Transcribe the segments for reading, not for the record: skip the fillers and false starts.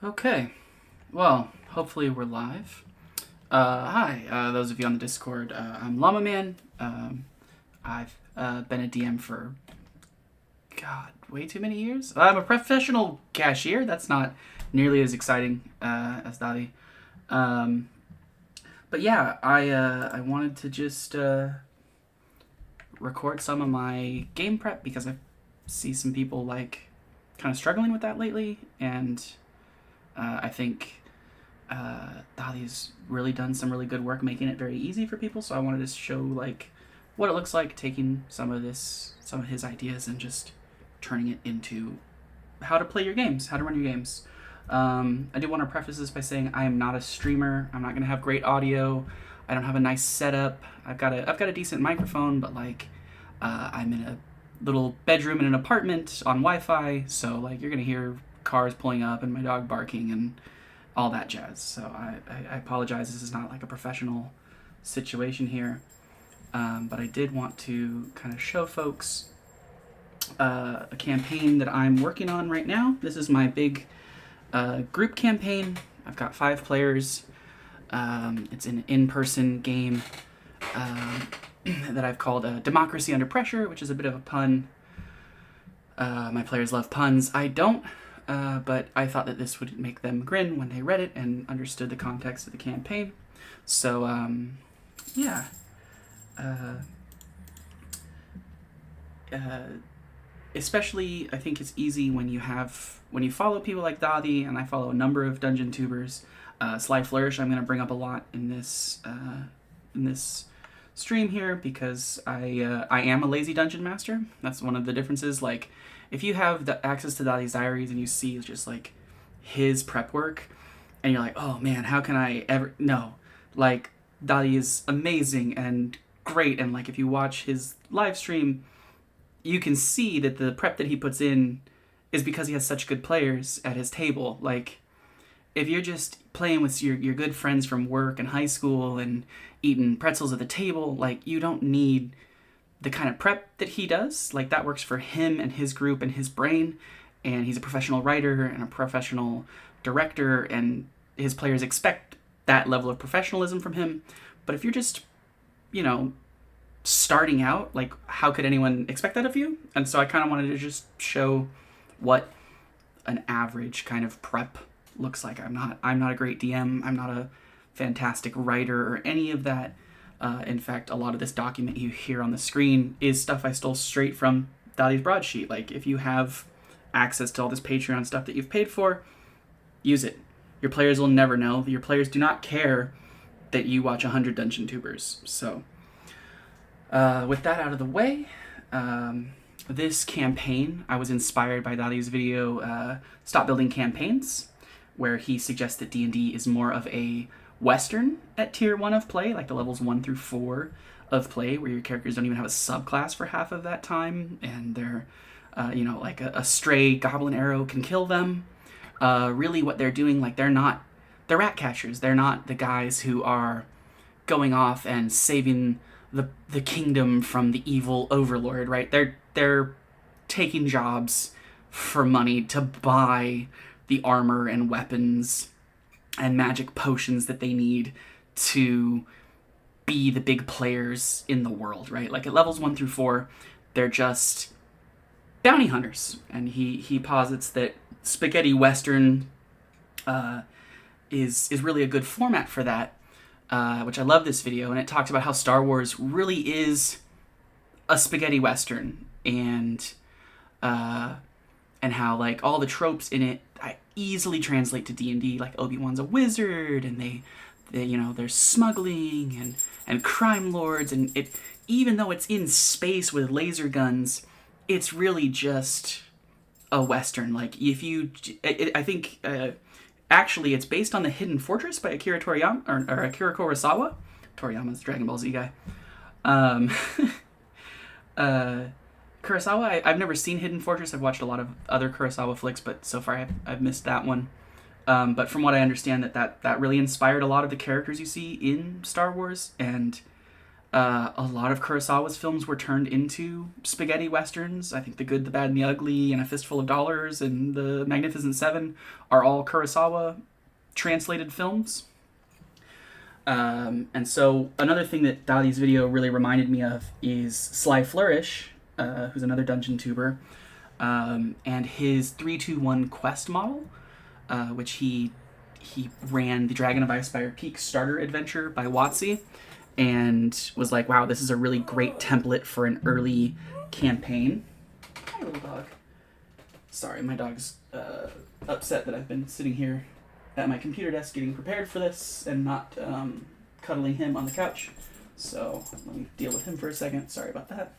Okay, well, hopefully we're live. Hi, those of you on the Discord. I'm Llama Man. I've been a DM for, God, way too many years. I'm a professional cashier. That's not nearly as exciting as Dali. Um, but yeah, I wanted to just record some of my game prep because I see some people like kind of struggling with that lately, and I think Dali's really done some really good work making it very easy for people. So I wanted to show like what it looks like taking some of his ideas and just turning it into how to play your games, how to run your games. I do want to preface this by saying I am not a streamer. I'm not going to have great audio. I don't have a nice setup. I've got a decent microphone, but like I'm in a little bedroom in an apartment on Wi-Fi, so like you're gonna hear cars pulling up and my dog barking and all that jazz. So I apologize. This is not like a professional situation here, but I did want to kind of show folks a campaign that I'm working on right now. This is my big group campaign. I've got 5 players. It's an in-person game that I've called Democracy Under Pressure, which is a bit of a pun. My players love puns. I don't, but I thought that this would make them grin when they read it and understood the context of the campaign. So, yeah. Especially, I think it's easy when you follow people like Dadi, and I follow a number of dungeon tubers. Sly Flourish, I'm going to bring up a lot in this stream here because I am a lazy dungeon master. That's one of the differences. Like, if you have the access to Dadi's diaries and you see just like his prep work, and you're like, oh man, how can I ever? No, like Dadi is amazing and great, and like if you watch his live stream, you can see that the prep that he puts in is because he has such good players at his table. Like, if you're just playing with your good friends from work and high school and eating pretzels at the table, like, you don't need the kind of prep that he does. Like, that works for him and his group and his brain, and he's a professional writer and a professional director, and his players expect that level of professionalism from him. But if you're just, starting out, like, how could anyone expect that of you? And so I kind of wanted to just show what an average kind of prep looks like. I'm not a great DM. I'm not a fantastic writer or any of that. In fact, a lot of this document you hear on the screen is stuff I stole straight from Dadi's broadsheet. Like, if you have access to all this Patreon stuff that you've paid for, use it. Your players will never know. Your players do not care that you watch 100 dungeon tubers. So, with that out of the way, this campaign, I was inspired by Dadi's video, Stop Building Campaigns, where he suggests that D&D is more of a Western at tier 1 of play, like the levels 1 through 4 of play, where your characters don't even have a subclass for half of that time, and they're, like a stray goblin arrow can kill them. Really what they're doing, like, they're rat catchers. They're not the guys who are going off and saving the kingdom from the evil overlord, right? They're taking jobs for money to buy the armor and weapons and magic potions that they need to be the big players in the world, right? Like, at levels 1 through 4, they're just bounty hunters. And he posits that spaghetti western is really a good format for that, which I love this video. And it talks about how Star Wars really is a spaghetti western, and how, like, all the tropes in it I easily translate to D&D. Like, Obi-Wan's a wizard, and they there's smuggling and crime lords, and it, even though it's in space with laser guns, it's really just a western. Like, I think actually it's based on The Hidden Fortress by Akira Toriyama, or Akira Kurosawa. Toriyama's the Dragon Ball Z guy. Kurosawa, I've never seen Hidden Fortress. I've watched a lot of other Kurosawa flicks, but so far I've missed that one. But from what I understand, that really inspired a lot of the characters you see in Star Wars, and A lot of Kurosawa's films were turned into spaghetti westerns. I think The Good, the Bad, and the Ugly, and A Fistful of Dollars, and The Magnificent Seven are all Kurosawa translated films. And so another thing that Dadi's video really reminded me of is Sly Flourish, who's another dungeon tuber, and his 3-2-1 quest model, which he ran the Dragon of Icespire Peak starter adventure by WotC, and was like, wow, this is a really great template for an early campaign. Hi, little dog. Sorry, my dog's upset that I've been sitting here at my computer desk getting prepared for this and not cuddling him on the couch. So let me deal with him for a second. Sorry about that.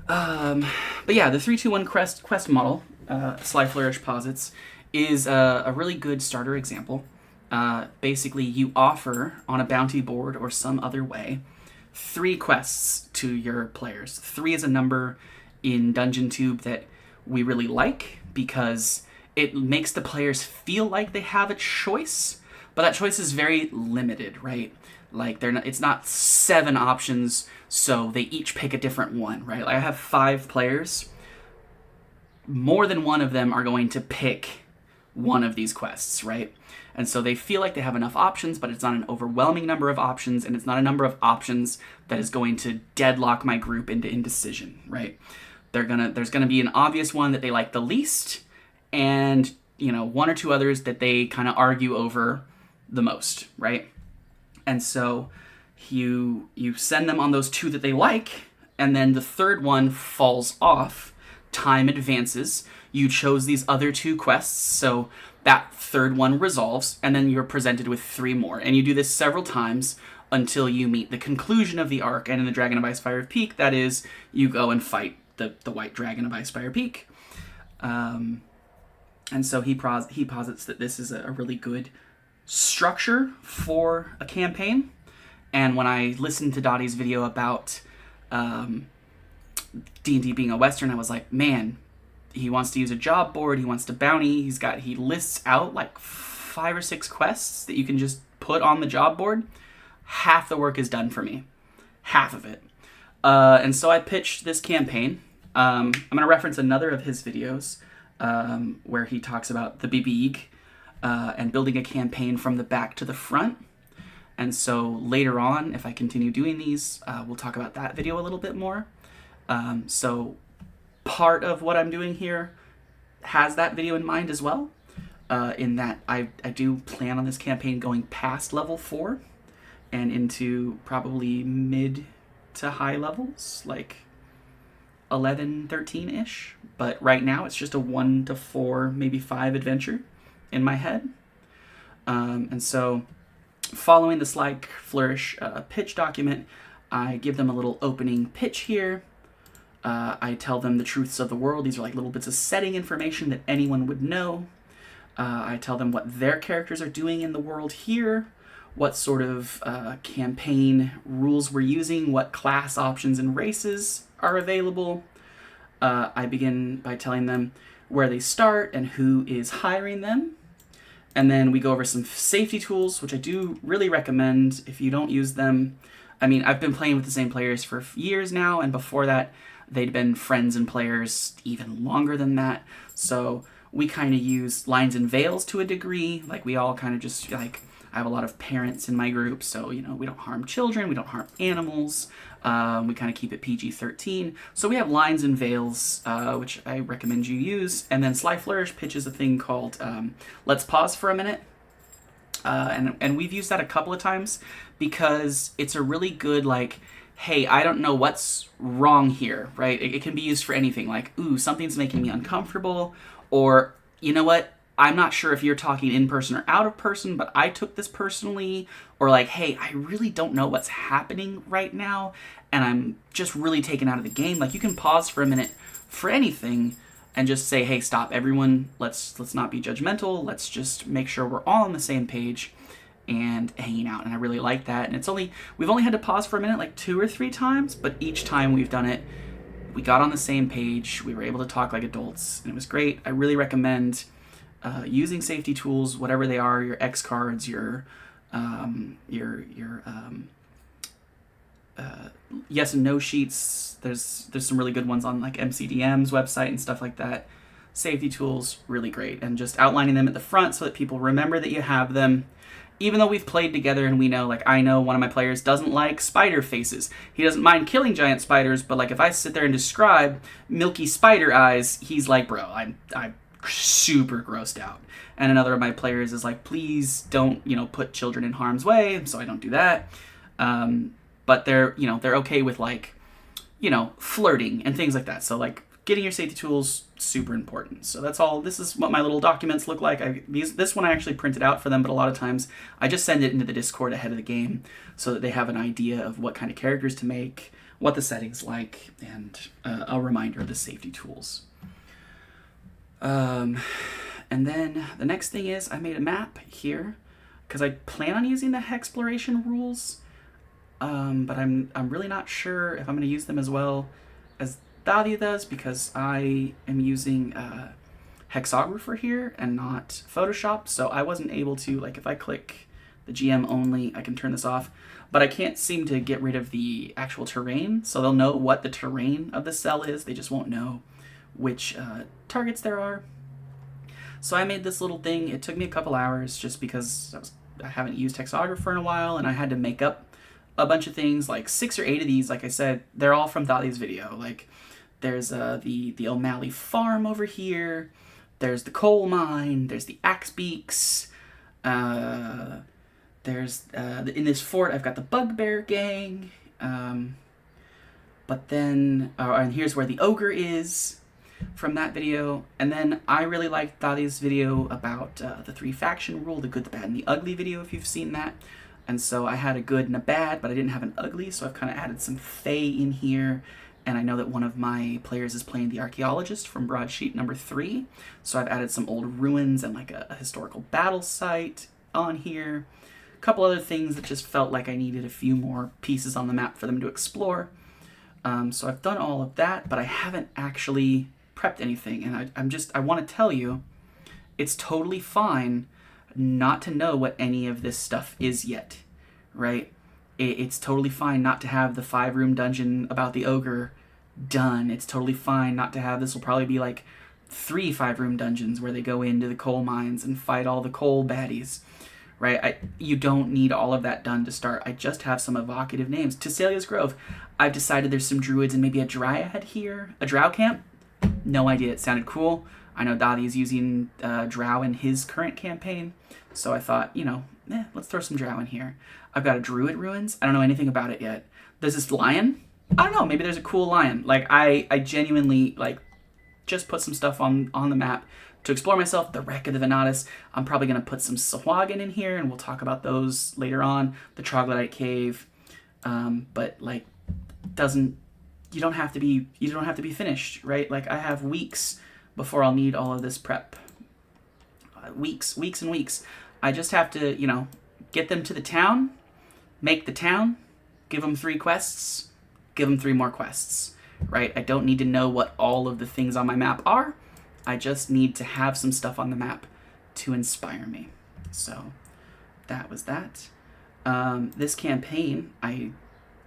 But yeah, the 3-2-1 quest model, Sly Flourish posits, is a really good starter example. Basically, you offer on a bounty board or some other way 3 quests to your players. 3 is a number in Dungeon Tube that we really like because it makes the players feel like they have a choice, but that choice is very limited, right? Like it's not 7 options, so they each pick a different one, right? Like I have 5 players. More than one of them are going to pick one of these quests, right? And so they feel like they have enough options, but it's not an overwhelming number of options, and it's not a number of options that is going to deadlock my group into indecision, right? There's gonna be an obvious one that they like the least, and 1 or 2 others that they kind of argue over the most, right? And so you send them on those 2 that they like, and then the 3rd one falls off. Time advances. You chose these other 2 quests, so that 3rd one resolves, and then you're presented with 3 more. And you do this several times until you meet the conclusion of the arc, and in the Dragon of Icespire Peak, that is, you go and fight the White Dragon of Icespire Peak. And so he posits that this is a really good structure for a campaign. And when I listened to Dadi's video about D&D being a Western, I was like, man, he wants to use a job board, he wants to bounty, he lists out like 5 or 6 quests that you can just put on the job board. Half the work is done for me. Half of it. And so I pitched this campaign. I'm going to reference another of his videos where he talks about the Bibig and building a campaign from the back to the front. And so later on, if I continue doing these, we'll talk about that video a little bit more. So part of what I'm doing here has that video in mind as well, in that I do plan on this campaign going past level 4 and into probably mid to high levels, like 11, 13-ish. But right now it's just a 1 to 4, maybe 5 adventure in my head. And so following the Sly Flourish pitch document, I give them a little opening pitch here. I tell them the truths of the world. These are like little bits of setting information that anyone would know. I tell them what their characters are doing in the world here, what sort of campaign rules we're using, what class options and races are available. I begin by telling them where they start and who is hiring them. And then we go over some safety tools, which I do really recommend if you don't use them. I mean, I've been playing with the same players for years now, and before that, they'd been friends and players even longer than that. So we kind of use lines and veils to a degree. Like, we all kind of just, like, I have a lot of parents in my group, so, we don't harm children, we don't harm animals. We kind of keep it PG-13. So we have lines and veils, which I recommend you use. And then Sly Flourish pitches a thing called Let's Pause for a Minute. And we've used that a couple of times because it's a really good, like, hey, I don't know what's wrong here, right? It can be used for anything, like, ooh, something's making me uncomfortable, or, you know what, I'm not sure if you're talking in person or out of person, but I took this personally, or like, hey, I really don't know what's happening right now, and I'm just really taken out of the game. Like, you can pause for a minute for anything and just say, hey, stop, everyone, let's not be judgmental, let's just make sure we're all on the same page and hanging out. And I really like that. And we've only had to pause for a minute like 2 or 3 times, but each time we've done it, we got on the same page, we were able to talk like adults, and it was great. I really recommend using safety tools, whatever they are, your X cards, your yes and no sheets. There's some really good ones on like MCDM's website and stuff like that. Safety tools, really great. And just outlining them at the front so that people remember that you have them. Even though we've played together and we know, like, I know one of my players doesn't like spider faces. He doesn't mind killing giant spiders, but, like, if I sit there and describe milky spider eyes, he's like, bro, I'm super grossed out. And another of my players is like, please don't, put children in harm's way, so I don't do that. But they're okay with, like, flirting and things like that. So, like, getting your safety tools, super important. So that's all. This is what my little documents look like. This one I actually printed out for them, but a lot of times I just send it into the Discord ahead of the game so that they have an idea of what kind of characters to make, what the setting's like, and a reminder of the safety tools. And then the next thing is I made a map here because I plan on using the Hexploration rules, but I'm really not sure if I'm going to use them as well as Thalia does, because I am using Hexographer here and not Photoshop, so I wasn't able to, like, if I click the GM only, I can turn this off, but I can't seem to get rid of the actual terrain, so they'll know what the terrain of the cell is, they just won't know which targets there are. So I made this little thing. It took me a couple hours just because I haven't used Hexographer in a while, and I had to make up a bunch of things, like 6 or 8 of these. Like I said, they're all from Thalia's video. Like, there's the O'Malley farm over here. There's the coal mine. There's the axe beaks. There's in this fort I've got the bugbear gang. But then, and here's where the ogre is from that video. And then I really liked Thalia's video about the 3 faction rule, the good, the bad, and the ugly video, if you've seen that. And so I had a good and a bad, but I didn't have an ugly, so I've kind of added some fae in here. And I know that one of my players is playing the archaeologist from broadsheet number 3. So I've added some old ruins and like a historical battle site on here. A couple other things that just felt like I needed a few more pieces on the map for them to explore. So I've done all of that, but I haven't actually prepped anything. And I want to tell you, it's totally fine not to know what any of this stuff is yet, right? It's totally fine not to have the 5-room dungeon about the ogre done. It's totally fine not to have, this will probably be like 3 5-room dungeons where they go into the coal mines and fight all the coal baddies, right? You don't need all of that done to start. I just have some evocative names. Tesalia's Grove, I've decided there's some druids and maybe a dryad here. A drow camp? No idea. It sounded cool. I know Dottie is using drow in his current campaign, so I thought, let's throw some drow in here. I've got a druid ruins. I don't know anything about it yet. There's this lion. I don't know. Maybe there's a cool lion. Like, I genuinely, like, just put some stuff on the map to explore myself. The Wreck of the Venatus. I'm probably going to put some Sahuagin in here, and we'll talk about those later on. The Troglodyte Cave. But, like, you don't have to be finished, right? Like, I have weeks before I'll need all of this prep. Weeks and weeks. I just have to, get them to the town, make the town, give them 3 quests, give them 3 more quests, right? I don't need to know what all of the things on my map are. I just need to have some stuff on the map to inspire me. So that was that. This campaign, I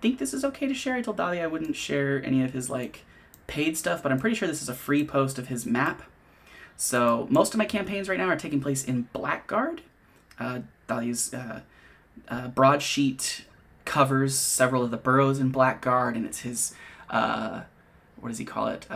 think this is okay to share. I told Dali I wouldn't share any of his, like, paid stuff, but I'm pretty sure this is a free post of his map. So most of my campaigns right now are taking place in Blackguard. Dali's broadsheet covers several of the boroughs in Blackguard, and it's his, what does he call it?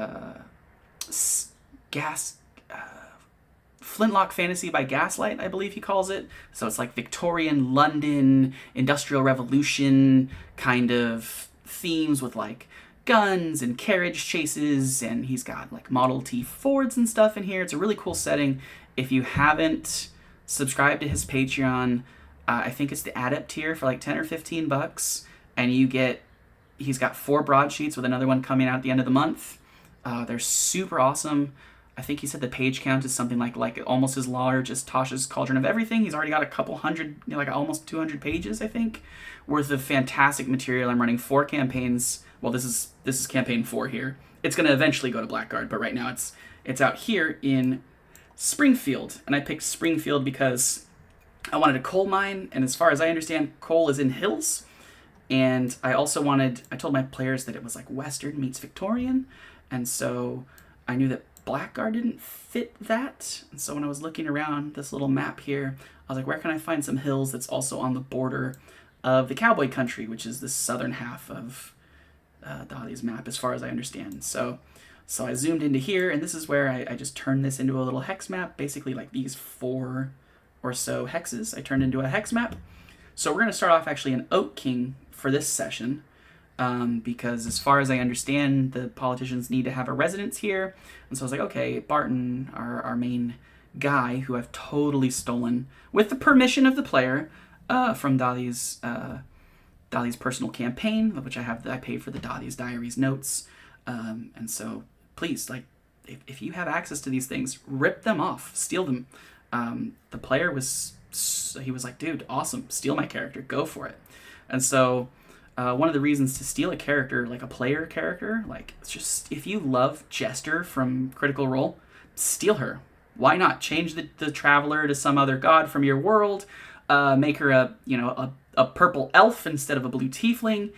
Flintlock Fantasy by Gaslight, I believe he calls it. So it's like Victorian London, Industrial Revolution kind of themes with, like, guns and carriage chases, and he's got, like, Model T Fords and stuff in here. It's a really cool setting. If you haven't subscribed to his Patreon, I think it's the Adept tier for like 10 or 15 bucks, and he's got 4 broadsheets with another one coming out at the end of the month. They're super awesome. I think he said the page count is something like almost as large as Tasha's Cauldron of Everything. He's already got a couple hundred, like almost 200 pages, I think, worth of fantastic material. I'm running 4 campaigns. Well, this is campaign 4 here. It's going to eventually go to Blackguard, but right now it's out here in Springfield. And I picked Springfield because I wanted a coal mine, and as far as I understand, coal is in hills. And I told my players that it was like Western meets Victorian, and so I knew that Blackguard didn't fit that. And so when I was looking around this little map here, I was like, where can I find some hills that's also on the border of the cowboy country, which is the southern half of Dahlia's map, as far as I understand. So I zoomed into here, and this is where I just turned this into a little hex map, basically like these 4 or so hexes I turned into a hex map. So we're going to start off actually in Oak King for this session, because as far as I understand, the politicians need to have a residence here. And so I was like, okay, Barton, our main guy, who I've totally stolen, with the permission of the player, from Dahlia's personal campaign, which I paid for the Dahlia's Diaries notes. And so please, like, if you have access to these things, rip them off, steal them. The player was like, dude, awesome, steal my character, go for it. And so one of the reasons to steal a character, like a player character, like, it's just, if you love Jester from Critical Role, steal her. Why not change the Traveler to some other god from your world, make her a purple elf instead of a blue tiefling,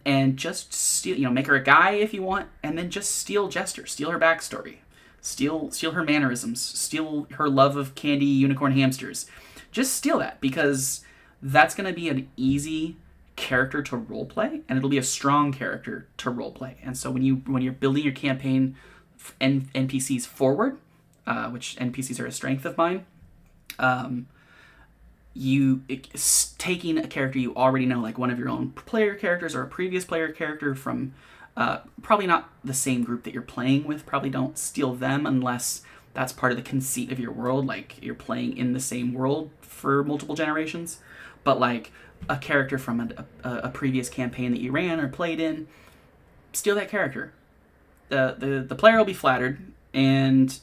and just steal, make her a guy if you want, and then just steal Jester, steal her backstory, steal her mannerisms, steal her love of candy unicorn hamsters. Just steal that, because that's going to be an easy character to roleplay, and it'll be a strong character to roleplay. And so when you're building your campaign NPCs forward, which NPCs are a strength of mine, taking a character you already know, like one of your own player characters or a previous player character from probably not the same group that you're playing with, probably don't steal them unless that's part of the conceit of your world, like you're playing in the same world for multiple generations. But like a character from a previous campaign that you ran or played in, steal that character. The player will be flattered, and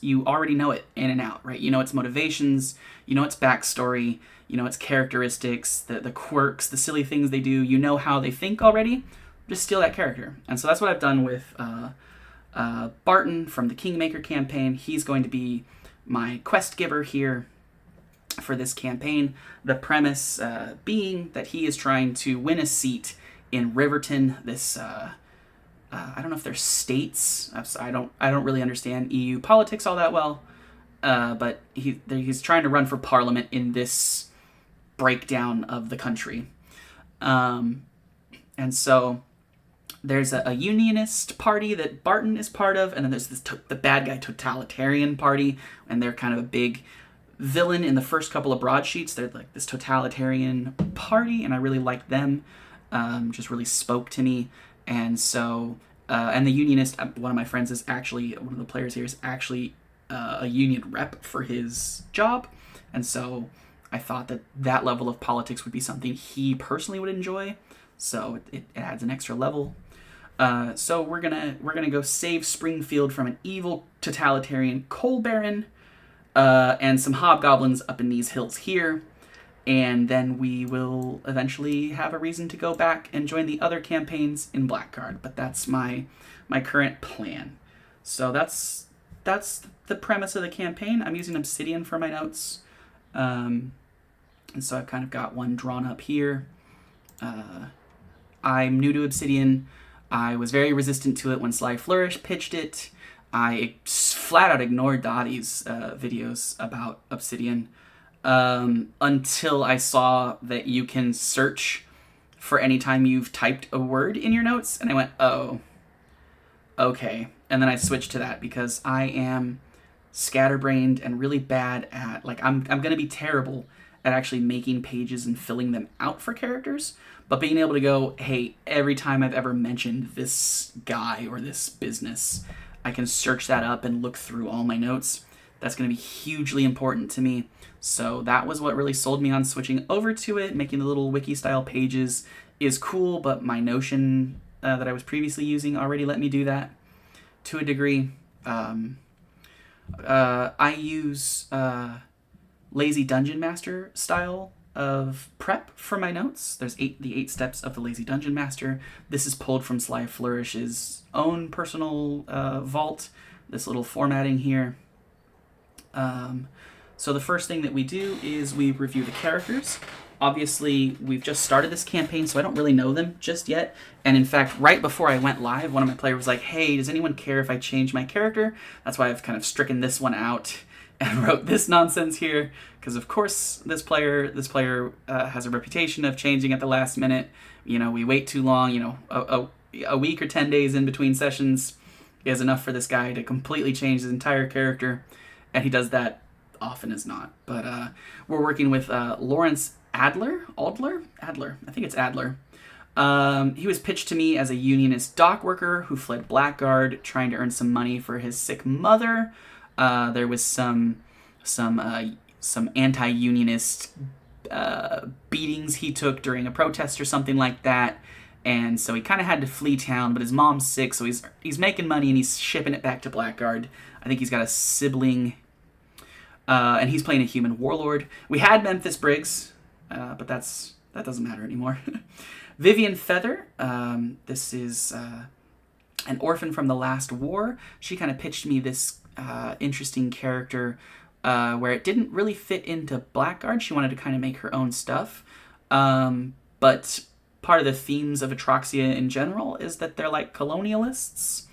you already know it in and out, right? You know its motivations, you know its backstory, you know its characteristics, the quirks, the silly things they do. You know how they think already. Just steal that character. And so that's what I've done with Barton from the Kingmaker campaign. He's going to be my quest giver here for this campaign. The premise being that he is trying to win a seat in Riverton, this I don't know if they're states. I don't really understand EU politics all that well, but he's trying to run for parliament in this breakdown of the country, and so there's a unionist party that Barton is part of, and then there's the bad guy totalitarian party, and they're kind of a big villain in the first couple of broadsheets. They're like this totalitarian party, and I really liked them. Just really spoke to me. And so, and the unionist, one of my friends is actually, one of the players here is actually a union rep for his job. And so I thought that level of politics would be something he personally would enjoy. So it adds an extra level. So we're gonna go save Springfield from an evil totalitarian coal baron, and some hobgoblins up in these hills here. And then we will eventually have a reason to go back and join the other campaigns in Blackguard. But that's my current plan. So that's the premise of the campaign. I'm using Obsidian for my notes. And so I've kind of got one drawn up here. I'm new to Obsidian. I was very resistant to it when Sly Flourish pitched it. I flat out ignored Dottie's videos about Obsidian. Until I saw that you can search for any time you've typed a word in your notes, and I went, oh, okay. And then I switched to that because I am scatterbrained and really bad at, like, I'm gonna be terrible at actually making pages and filling them out for characters, but being able to go, hey, every time I've ever mentioned this guy or this business, I can search that up and look through all my notes. That's going to be hugely important to me. So that was what really sold me on switching over to it. Making the little wiki-style pages is cool, but my Notion that I was previously using already let me do that to a degree. I use Lazy Dungeon Master style of prep for my notes. There's the 8 steps of the Lazy Dungeon Master. This is pulled from Sly Flourish's own personal vault, this little formatting here. So the first thing that we do is we review the characters. obviously, we've just started this campaign, so I don't really know them just yet. And in fact, right before I went live, one of my players was like, hey, does anyone care if I change my character? That's why I've kind of stricken this one out and wrote this nonsense here, because of course this player has a reputation of changing at the last minute. We wait too long. A week or 10 days in between sessions is enough for this guy to completely change his entire character, and he does that often as not. But we're working with Lawrence Adler. I think it's Adler. He was pitched to me as a unionist dock worker who fled Blackguard, trying to earn some money for his sick mother. There was some anti-unionist beatings he took during a protest or something like that, and so he kind of had to flee town. But his mom's sick, so he's making money and he's shipping it back to Blackguard. I think he's got a sibling, and he's playing a human warlord. We had Memphis Briggs, but that doesn't matter anymore. Vivian Feather. This is an orphan from the last war. She kind of pitched me this interesting character where it didn't really fit into Blackguard. She wanted to kind of make her own stuff. But part of the themes of Atraxia in general is that they're like colonialists.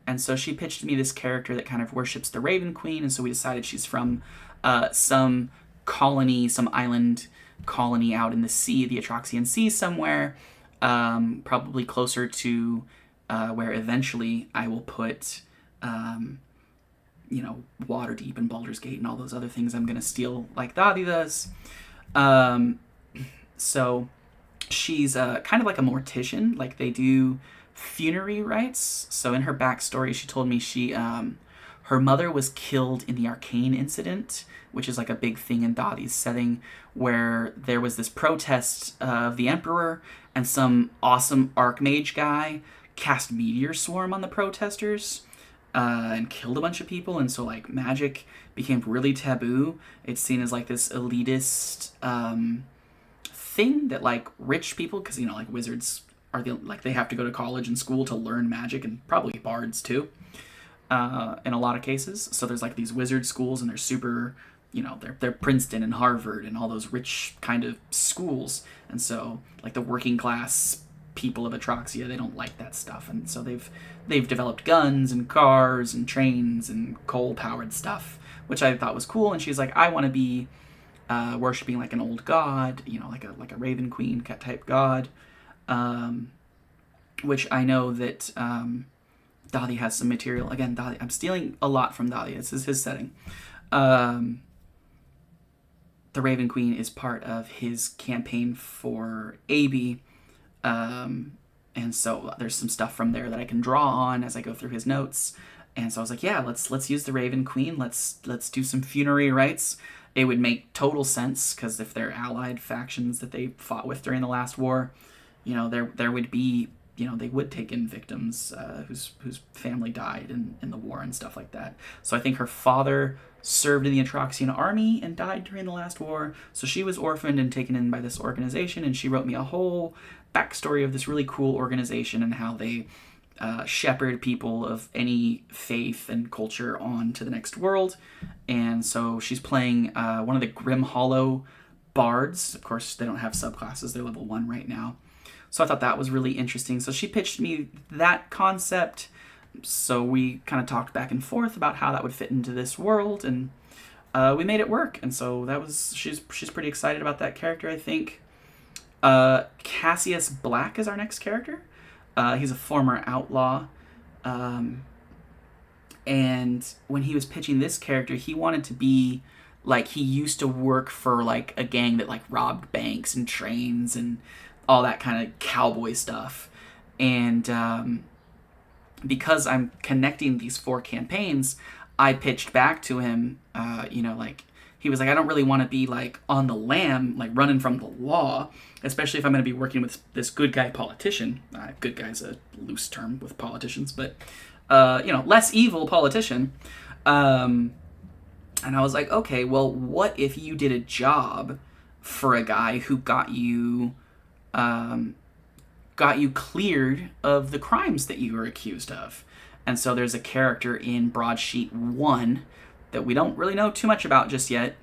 And so she pitched me this character that kind of worships the Raven Queen. And so we decided she's from some colony, some island colony out in the sea, the Atraxian Sea somewhere, probably closer to where eventually I will put Waterdeep and Baldur's Gate and all those other things I'm going to steal like Dadi does. So she's kind of like a mortician. Like, they do funerary rites. So in her backstory, she told me her mother was killed in the Arcane incident, which is like a big thing in Dadi's setting, where there was this protest of the Emperor, and some awesome Archmage guy cast Meteor Swarm on the protesters and killed a bunch of people. And so like magic became really taboo. It's seen as like this elitist thing that like rich people, because like wizards are they have to go to college and school to learn magic, and probably bards too in a lot of cases. So there's like these wizard schools, and they're super, they're Princeton and Harvard and all those rich kind of schools. And so like the working class people of Atraxia, they don't like that stuff, and so they've developed guns and cars and trains and coal powered stuff, which I thought was cool. And she's like, I want to be worshiping like an old god, like a Raven Queen type god, which I know that Dadi has some material. Again, Dadi, I'm stealing a lot from Dadi. This is his setting. The Raven Queen is part of his campaign for AB, and so there's some stuff from there that I can draw on as I go through his notes. And so I was like, yeah, let's use the Raven Queen. Let's do some funerary rites. It would make total sense, because if they're allied factions that they fought with during the last war, there would be, they would take in victims whose family died in the war and stuff like that. So I think her father served in the Atraxian army and died during the last war. So she was orphaned and taken in by this organization, and she wrote me a whole backstory of this really cool organization and how they shepherd people of any faith and culture on to the next world. And so she's playing one of the Grim Hollow bards. Of course, they don't have subclasses. They're level 1 right now. So I thought that was really interesting. So she pitched me that concept. So we kind of talked back and forth about how that would fit into this world, and we made it work. And so she's pretty excited about that character, I think. Cassius Black is our next character. He's a former outlaw. And when he was pitching this character, he wanted to be like, he used to work for like a gang that like robbed banks and trains and all that kind of cowboy stuff. And because I'm connecting these 4 campaigns, I pitched back to him, he was like, I don't really want to be like on the lam, like running from the law, especially if I'm going to be working with this good guy politician. Good guy's a loose term with politicians, but less evil politician. And I was like, okay, well, what if you did a job for a guy who got you cleared of the crimes that you were accused of? And so there's a character in Broadsheet 1 that we don't really know too much about just yet,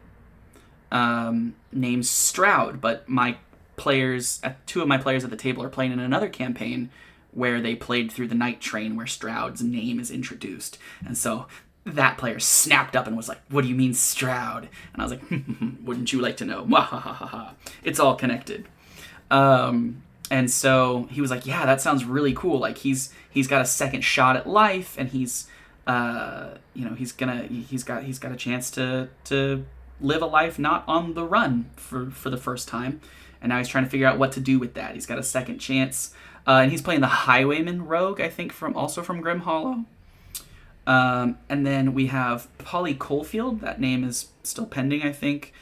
named Stroud, but two of my players at the table are playing in another campaign where they played through the night train where Stroud's name is introduced. And so that player snapped up and was like, "What do you mean Stroud?" And I was like, "Wouldn't you like to know?" It's all connected. And so he was like, "Yeah, that sounds really cool. Like he's got a second shot at life, and he's got a chance to live a life not on the run for the first time, and now he's trying to figure out what to do with that. He's got a second chance, and he's playing the Highwayman Rogue, I think, from Grim Hollow. And then we have Polly Coalfield. That name is still pending, I think.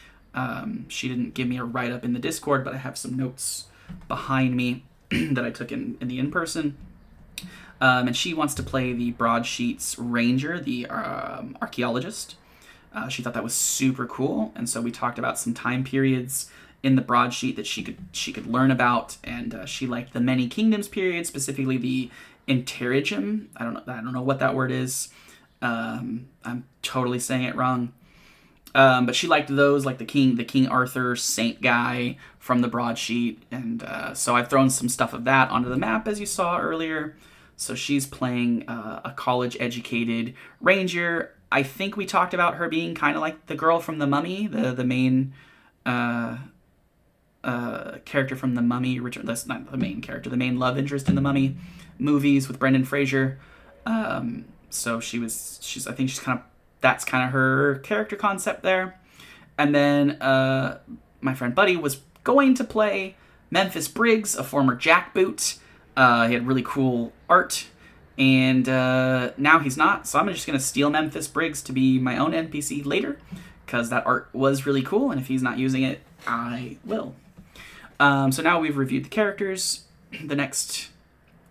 She didn't give me a write-up in the Discord, but I have some notes behind me that I took in the in-person. And she wants to play the Broadsheets Ranger, the archaeologist. She thought that was super cool, and so we talked about some time periods in the broadsheet that she could learn about, and she liked the Many Kingdoms period, specifically the Interregnum. I don't know what that word is. I'm totally saying it wrong. But she liked those, like the King Arthur saint guy from the broadsheet, and so I've thrown some stuff of that onto the map, as you saw earlier. So she's playing a college-educated ranger. I think we talked about her being kind of like the girl from The Mummy, the main character from The Mummy. That's not the main character, the main love interest in The Mummy movies with Brendan Fraser. So I think that's kind of her character concept there. And then my friend Buddy was going to play Memphis Briggs, a former jackboot. He had really cool art, and now he's not, so I'm just going to steal Memphis Briggs to be my own NPC later, because that art was really cool, and if he's not using it, I will. So now we've reviewed the characters. The next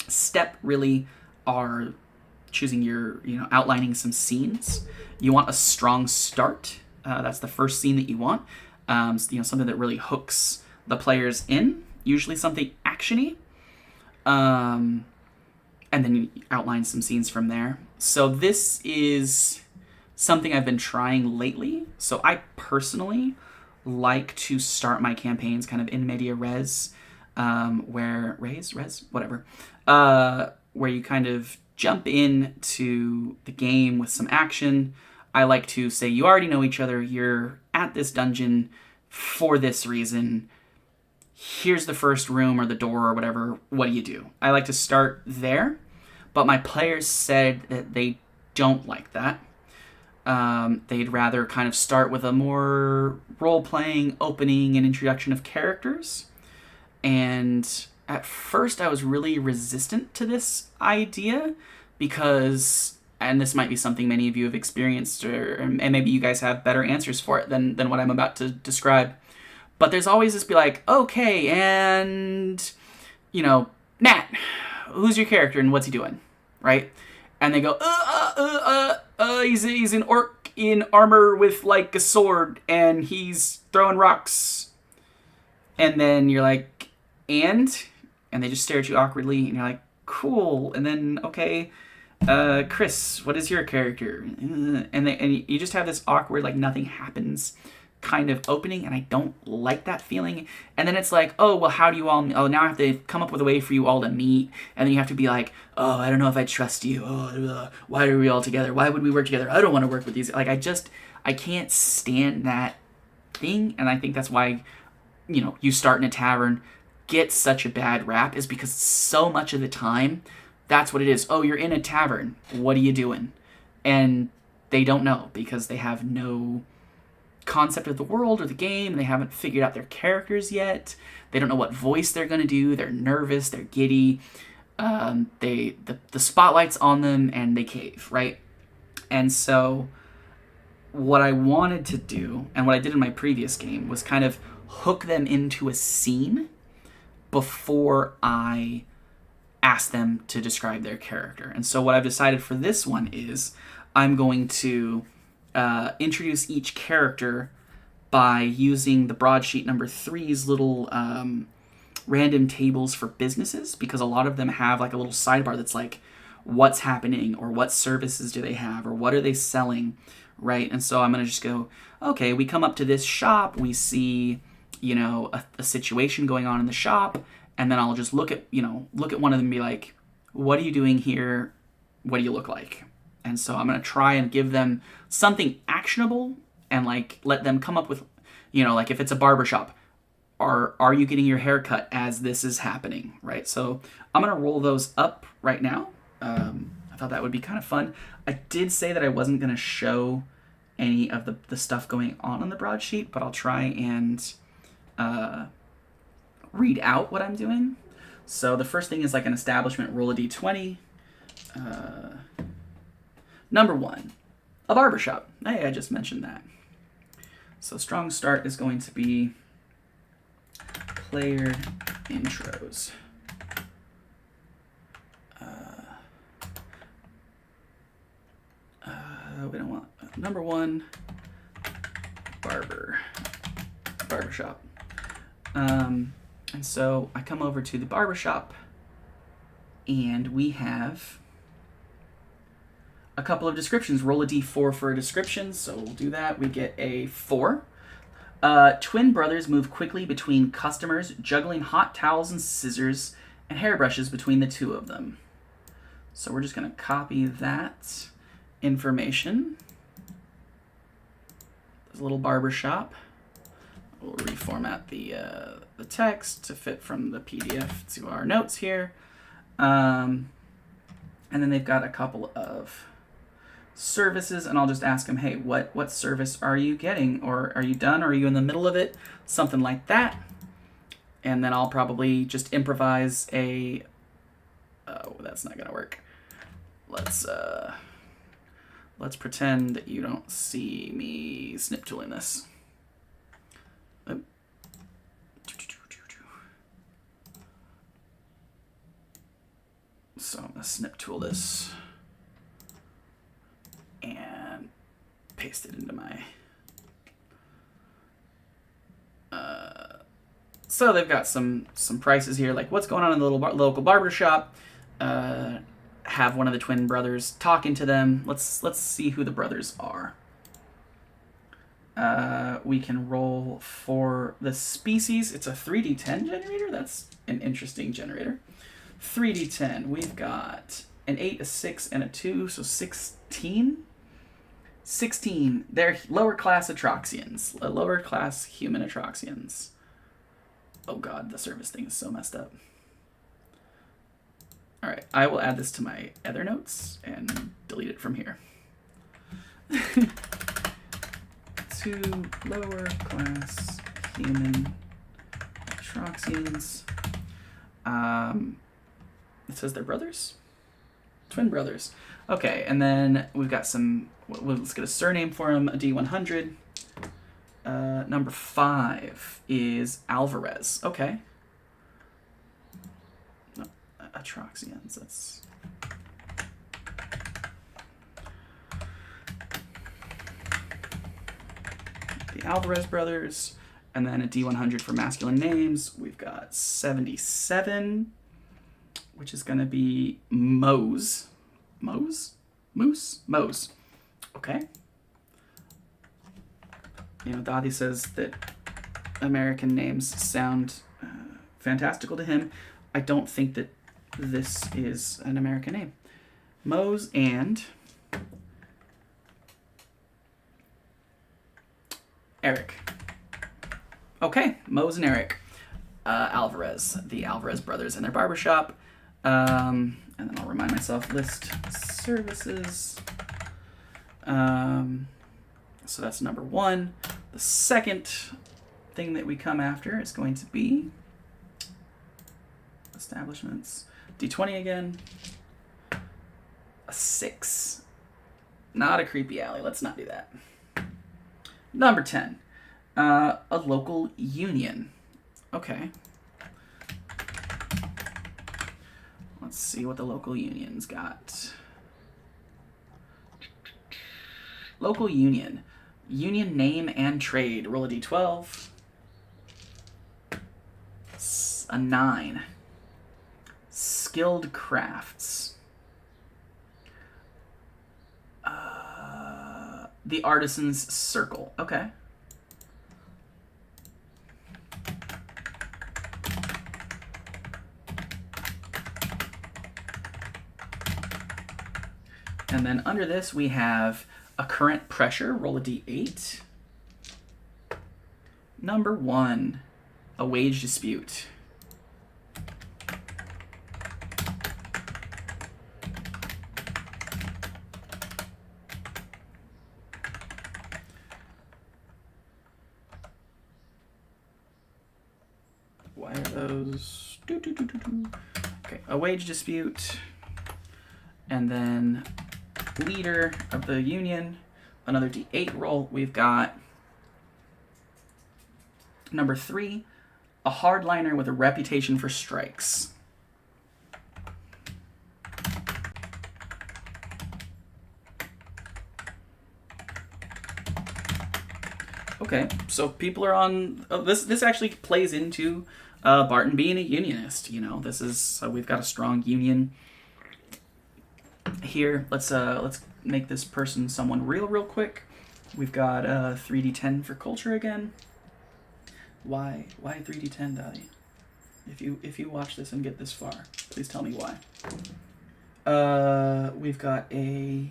step really are choosing outlining some scenes. You want a strong start. That's the first scene that you want. Something that really hooks the players in, usually something actiony. And then you outline some scenes from there. So this is something I've been trying lately. So I personally like to start my campaigns kind of in media res, where you kind of jump into the game with some action. I like to say, you already know each other, you're at this dungeon for this reason. Here's the first room or the door or whatever. What do you do? I like to start there, but my players said that they don't like that. They'd rather kind of start with a more role-playing opening and introduction of characters. And at first I was really resistant to this idea because, and this might be something many of you have experienced, and maybe you guys have better answers for it than what I'm about to describe. But there's always this be like, okay, and, Matt, who's your character and what's he doing, right? And they go, he's an orc in armor with, like, a sword, and he's throwing rocks. And then you're like, and they just stare at you awkwardly, and you're like, cool. And then, okay, Chris, what is your character? And you just have this awkward, like, nothing happens kind of opening, and I don't like that feeling. And then it's like, oh, well, how do you all, now I have to come up with a way for you all to meet, and then you have to be like, oh, I don't know if I trust you, why are we all together, why would we work together, I don't want to work with these, like, I can't stand that thing. And I think that's why, you start in a tavern gets such a bad rap, is because so much of the time that's what it is. Oh, you're in a tavern, what are you doing? And they don't know, because they have no concept of the world or the game. They haven't figured out their characters yet. They don't know what voice they're going to do. They're nervous. They're giddy. The spotlight's on them, and they cave, right? And so what I wanted to do, and what I did in my previous game, was kind of hook them into a scene before I ask them to describe their character. And so what I've decided for this one is I'm going to introduce each character by using the broadsheet number 3's little random tables for businesses, because a lot of them have like a little sidebar that's like, what's happening or what services do they have or what are they selling, right? And so I'm going to just go, okay, we come up to this shop, we see, you know, a situation going on in the shop, and then I'll just look at one of them and be like, what are you doing here? What do you look like? And so I'm going to try and give them something actionable and like let them come up with, you know, like if it's a barbershop, are you getting your hair cut as this is happening, right? So I'm going to roll those up right now. I thought that would be kind of fun. I did say that I wasn't going to show any of the stuff going on the broadsheet, but I'll try and read out what I'm doing. So the first thing is like an establishment, roll a d20. Number 1, a barbershop. Hey, I just mentioned that. So strong start is going to be player intros. We don't want number 1, barbershop. And so I come over to the barbershop, and we have a couple of descriptions. Roll a d4 for a description, so we'll do that. We get a 4. Twin brothers move quickly between customers, juggling hot towels and scissors and hairbrushes between the two of them. So we're just going to copy that information. There's a little barber shop. We'll reformat the text to fit from the PDF to our notes here. And then they've got a couple of services, and I'll just ask them, hey, what service are you getting? Or are you done? Or are you in the middle of it? Something like that. And then I'll probably just improvise a... Oh, that's not going to work. Let's pretend that you don't see me snip tooling this. So I'm going to snip tool this and paste it into my... So they've got some prices here, like what's going on in the local barber shop. Have one of the twin brothers talking to them. Let's see who the brothers are. We can roll for the species. It's a 3d10 generator. That's an interesting generator. 3d10. We've got an 8, a 6, and a 2, so 16. 16. They're lower class Atroxians. Lower class human Atroxians. Oh god, the service thing is so messed up. Alright, I will add this to my other notes and delete it from here. 2 lower class human Atroxians. It says they're brothers? Twin brothers. Okay, and then we've got some... Let's get a surname for him, a D100. Number 5 is Alvarez. Okay. No, Atroxians. That's... The Alvarez brothers. And then a D100 for masculine names. We've got 77, which is going to be Mose. Mose? Moose? Mose. Okay. You know, Dadi says that American names sound fantastical to him. I don't think that this is an American name. Mose and Eric. Okay, Mose and Eric. Alvarez. The Alvarez brothers and their barbershop. And then I'll remind myself, list services. So that's number 1. The second thing that we come after is going to be establishments. D20 again. A 6. Not a creepy alley. Let's not do that. Number 10. A local union. Okay. Let's see what the local union's got. Local union. Union name and trade. Roll a d12. A 9. Skilled crafts. The Artisan's Circle. Okay. And then under this, we have a current pressure. Roll a d8. Number 1, a wage dispute. Why are those? Okay, a wage dispute. And then leader of the union, another d8 roll. We've got number 3, a hardliner with a reputation for strikes. Okay, so people are on. This actually plays into Barton being a unionist. You know, this is so we've got a strong union here. Let's make this person someone real quick. We've got 3d10 for culture again. Why 3d10, Daddy? If you watch this and get this far, please tell me why. We've got a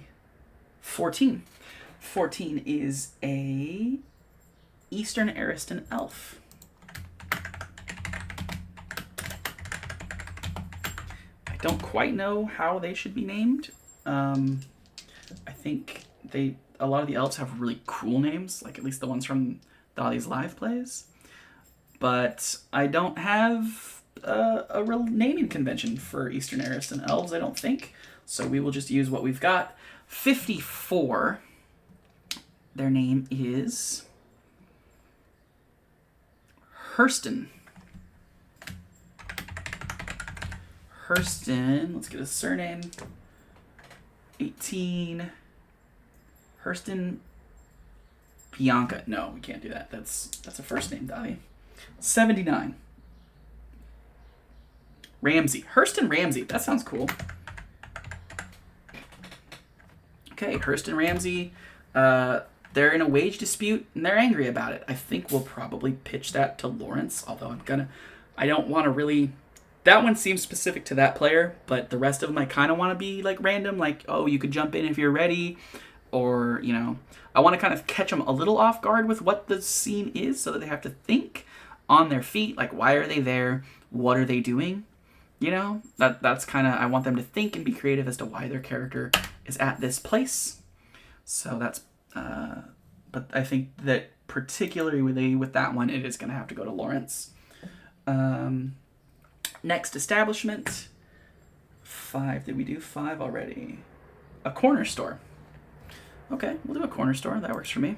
14. 14 is a Eastern Ariston elf. I don't quite know how they should be named. I think a lot of the elves have really cool names, like at least the ones from Dolly's live plays. But I don't have a real naming convention for Eastern Ariston elves, I don't think. So we will just use what we've got. 54. Their name is Hurston. Hurston, let's get a surname. 18. Hurston Bianca. No, we can't do that. That's a first name, Dottie. 79. Ramsey. Hurston Ramsey. That sounds cool. Okay, Hurston Ramsey. They're in a wage dispute, and they're angry about it. I think we'll probably pitch that to Lawrence, although I don't want to really... That one seems specific to that player, but the rest of them I kind of want to be like random, like, oh, you could jump in if you're ready, or, you know, I want to kind of catch them a little off guard with what the scene is so that they have to think on their feet, like, why are they there? What are they doing? You know, that's kind of, I want them to think and be creative as to why their character is at this place. So that's, but I think that particularly with that one, it is going to have to go to Lawrence. Next establishment, 5. Did we do 5 already? A corner store. Okay, we'll do a corner store. That works for me.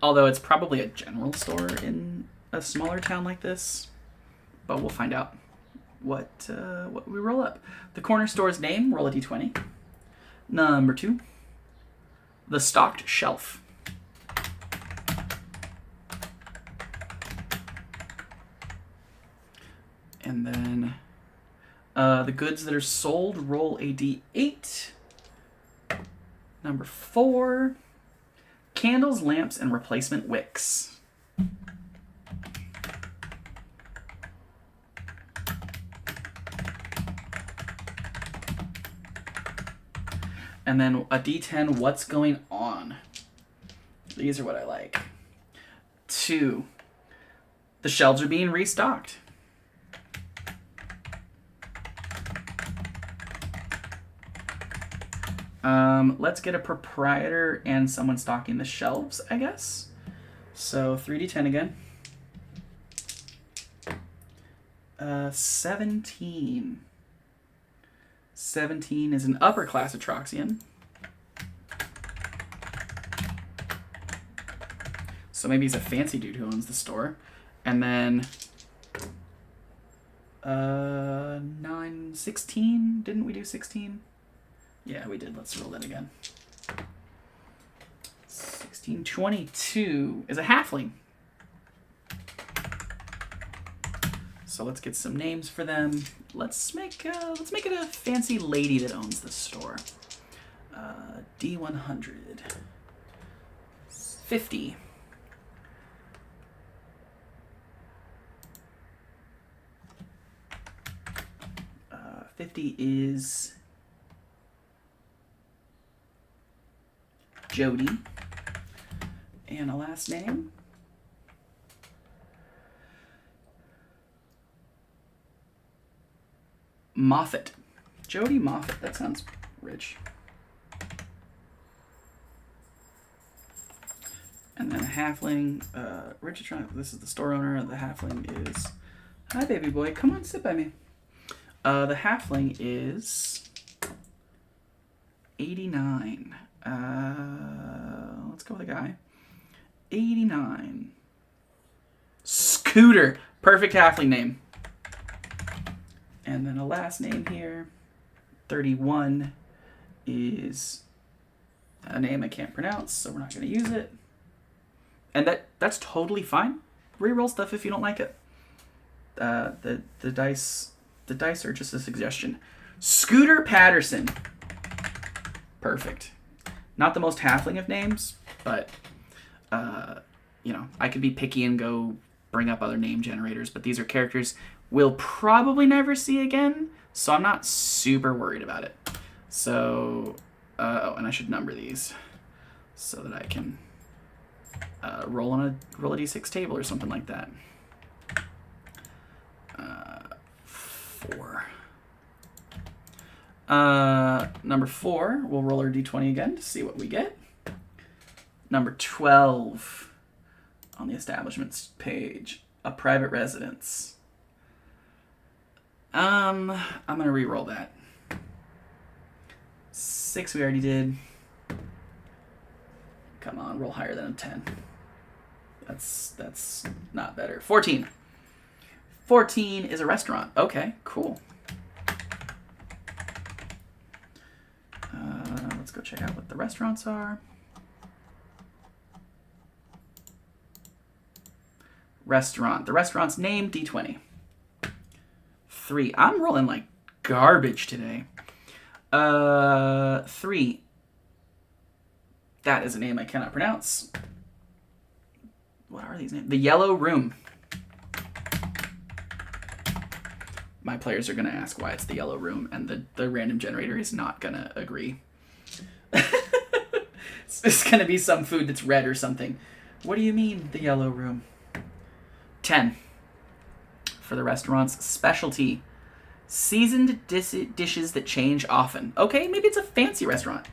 Although it's probably a general store in a smaller town like this, but we'll find out what we roll up. The corner store's name, roll a d20. Number 2, the stocked shelf. And then the goods that are sold, roll a d8. Number 4, candles, lamps, and replacement wicks. And then a d10, what's going on? These are what I like. 2, the shelves are being restocked. Let's get a proprietor and someone stocking the shelves, I guess. So 3d10 again. 17. 17 is an upper class Atroxian. So maybe he's a fancy dude who owns the store. And then 9, 16. Didn't we do 16? Yeah, we did. Let's roll that again. 16, 22 is a halfling. So let's get some names for them. Let's make it a fancy lady that owns the store. D100. 50. 50 is Jody. And a last name. Moffat. Jody Moffat. That sounds rich. And then a halfling. Richard, this is the store owner. The halfling is... Hi, baby boy. Come on, sit by me. The halfling is 89. Let's go with a guy. 89. Scooter. Perfect halfling name. And then a last name here. 31 is a name I can't pronounce, so we're not going to use it. And that's totally fine. Reroll stuff if you don't like it. The dice are just a suggestion. Scooter Patterson. Perfect. Not the most halfling of names, but you know, I could be picky and go bring up other name generators, but these are characters we'll probably never see again, so I'm not super worried about it. So, oh, and I should number these so that I can roll a d6 table or something like that. 4. Number 4, we'll roll our d20 again to see what we get. Number 12 on the establishments page, a private residence. I'm gonna re-roll that. 6 we already did. Come on, roll higher than a 10. That's not better. 14. 14 is a restaurant. Okay, cool. Let's go check out what the restaurants are. Restaurant. The restaurant's name, D20. 3. I'm rolling like garbage today. 3. That is a name I cannot pronounce. What are these names? The Yellow Room. My players are going to ask why it's the Yellow Room, and the random generator is not going to agree. It's going to be some food that's red or something. What do you mean, the Yellow Room? 10. For the restaurant's specialty. Seasoned dishes that change often. Okay, maybe it's a fancy restaurant.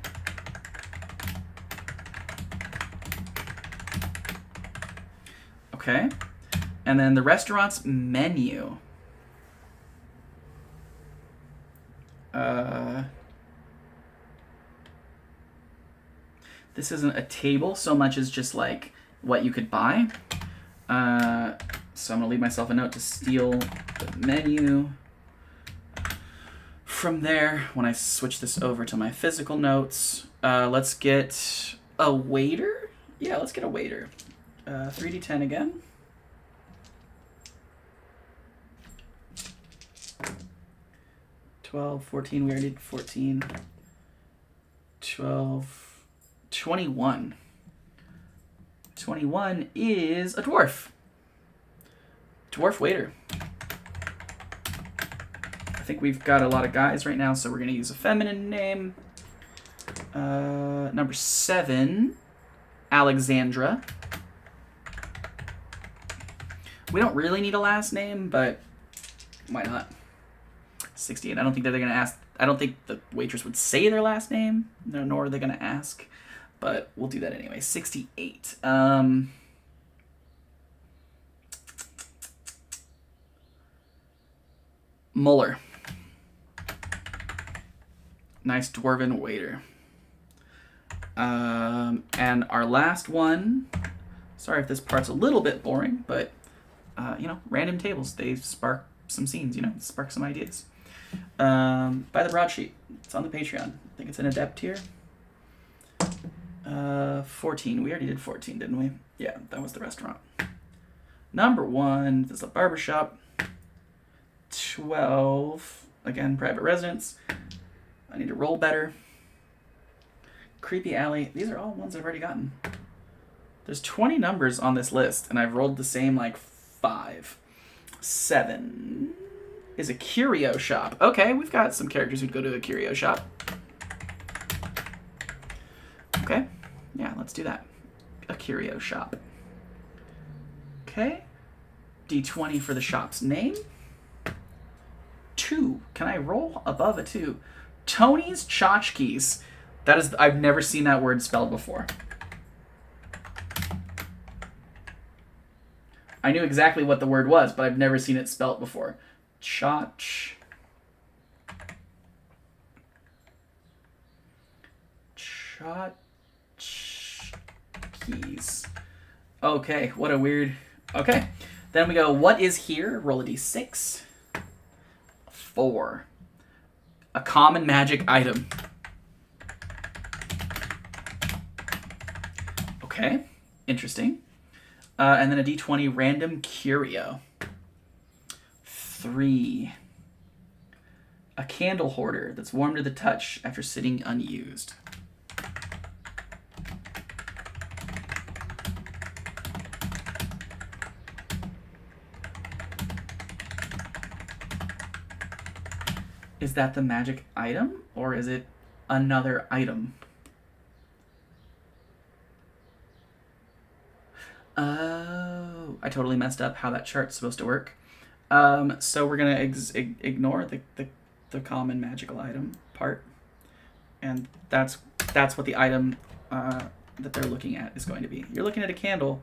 Okay. And then the restaurant's menu. This isn't a table so much as just like what you could buy. So I'm going to leave myself a note to steal the menu. From there, when I switch this over to my physical notes, let's get a waiter. Yeah, let's get a waiter. 3d10 again. $12, 14, we already did 14. 12, 21. 21 is a dwarf. Dwarf waiter. I think we've got a lot of guys right now, so we're going to use a feminine name. Number 7, Alexandra. We don't really need a last name, but why not? 68. I don't think that they're going to ask. I don't think the waitress would say their last name, nor are they going to ask, but we'll do that anyway. 68. Muller. Nice dwarven waiter. And our last one, sorry if this part's a little bit boring, but, you know, random tables, they spark some scenes, you know, spark some ideas. By the broadsheet, it's on the Patreon. I think it's an adept here. 14, we already did 14, didn't we? Yeah, that was the restaurant. Number 1, this is a barbershop. 12, again, private residence. I need to roll better. Creepy Alley. These are all ones I've already gotten. There's 20 numbers on this list, and I've rolled the same, like, 5. 7 is a curio shop. Okay, we've got some characters who'd go to a curio shop. Okay, yeah, let's do that. A curio shop. Okay, D20 for the shop's name. 2. Can I roll above a 2? Tony's Tchotchkes. That is, I've never seen that word spelled before. I knew exactly what the word was, but I've never seen it spelt before. Tchotchkes. Okay, what a weird... Okay, then we go, what is here? Roll a d6. 4. A common magic item. Okay, interesting. And then a d20 random curio. 3. A candle holder that's warm to the touch after sitting unused. Is that the magic item, or is it another item? Oh, I totally messed up how that chart's supposed to work. So we're gonna ignore the common magical item part, and that's what the item that they're looking at is going to be. You're looking at a candle.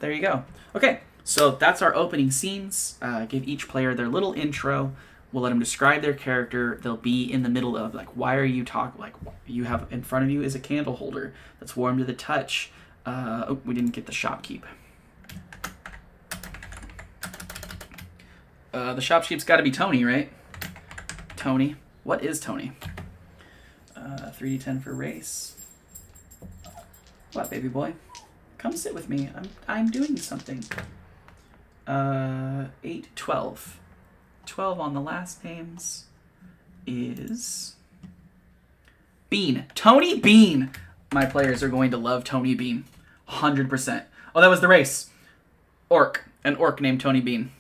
There you go. Okay, so that's our opening scenes. Give each player their little intro. We'll let them describe their character. They'll be in the middle of, like, why are you talking? Like, you have in front of you is a candle holder that's warm to the touch. Oh, we didn't get the shopkeep. The shopkeep's got to be Tony, right? Tony. What is Tony? 3d10 for race. What, baby boy? Come sit with me. I'm doing something. 8, 12. 12 on the last names is Bean. Tony Bean. My players are going to love Tony Bean. 100%. Oh, that was the race. Orc. An orc named Tony Bean.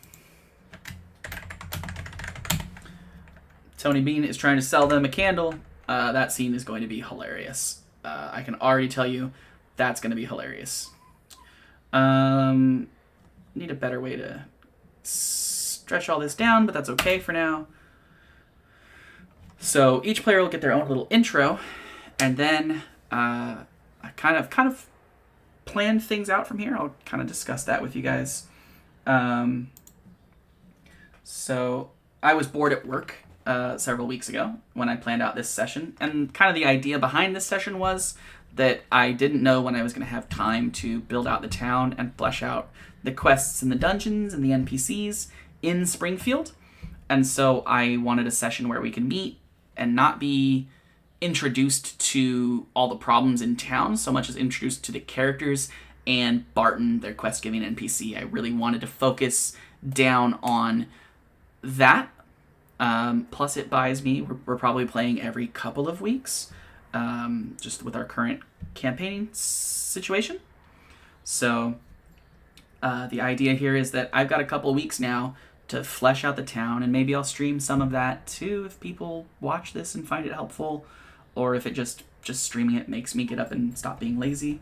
Tony Bean is trying to sell them a candle. That scene is going to be hilarious. I can already tell you that's going to be hilarious. Need a better way to stretch all this down, but that's okay for now. So each player will get their own little intro, and then I kind of planned things out from here. I'll kind of discuss that with you guys. So I was bored at work several weeks ago when I planned out this session, and kind of the idea behind this session was that I didn't know when I was going to have time to build out the town and flesh out the quests and the dungeons and the NPCs in Springfield. And so I wanted a session where we can meet and not be introduced to all the problems in town so much as introduced to the characters and Barton, their quest-giving NPC. I really wanted to focus down on that. Plus it buys me, we're probably playing every couple of weeks, just with our current campaigning situation. So the idea here is that I've got a couple of weeks now to flesh out the town, and maybe I'll stream some of that too if people watch this and find it helpful, or if it just streaming it makes me get up and stop being lazy.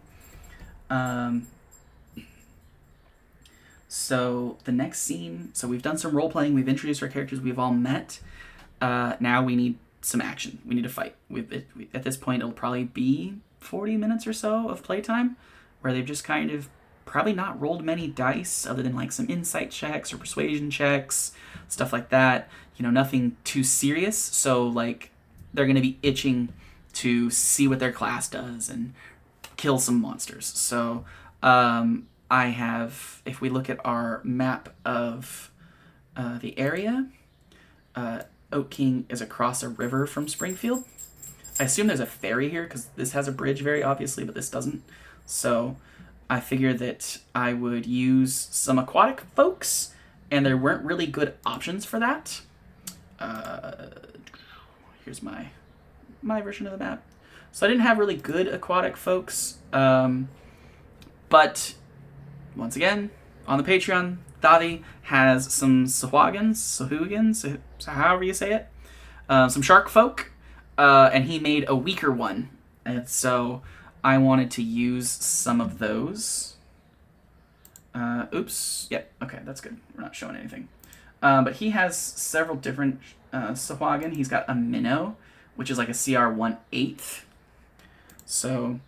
So the next scene, so we've done some role-playing, we've introduced our characters, we've all met. Now we need some action. We need to fight. At this point, it'll probably be 40 minutes or so of playtime, where they've just kind of probably not rolled many dice other than like some insight checks or persuasion checks, stuff like that. You know, nothing too serious. So like they're going to be itching to see what their class does and kill some monsters. So I have, if we look at our map of the area, Oak King is across a river from Springfield. I assume there's a ferry here because this has a bridge very obviously, but this doesn't. So I figured that I would use some aquatic folks, and there weren't really good options for that. Here's my version of the map. So I didn't have really good aquatic folks. But once again, on the Patreon, Davi has some Sahuagins, however you say it, some shark folk, and he made a weaker one. And so I wanted to use some of those. Oops. Yep. Okay, that's good. We're not showing anything. But he has several different Sahuagin. He's got a minnow, which is like a CR 1/8. So,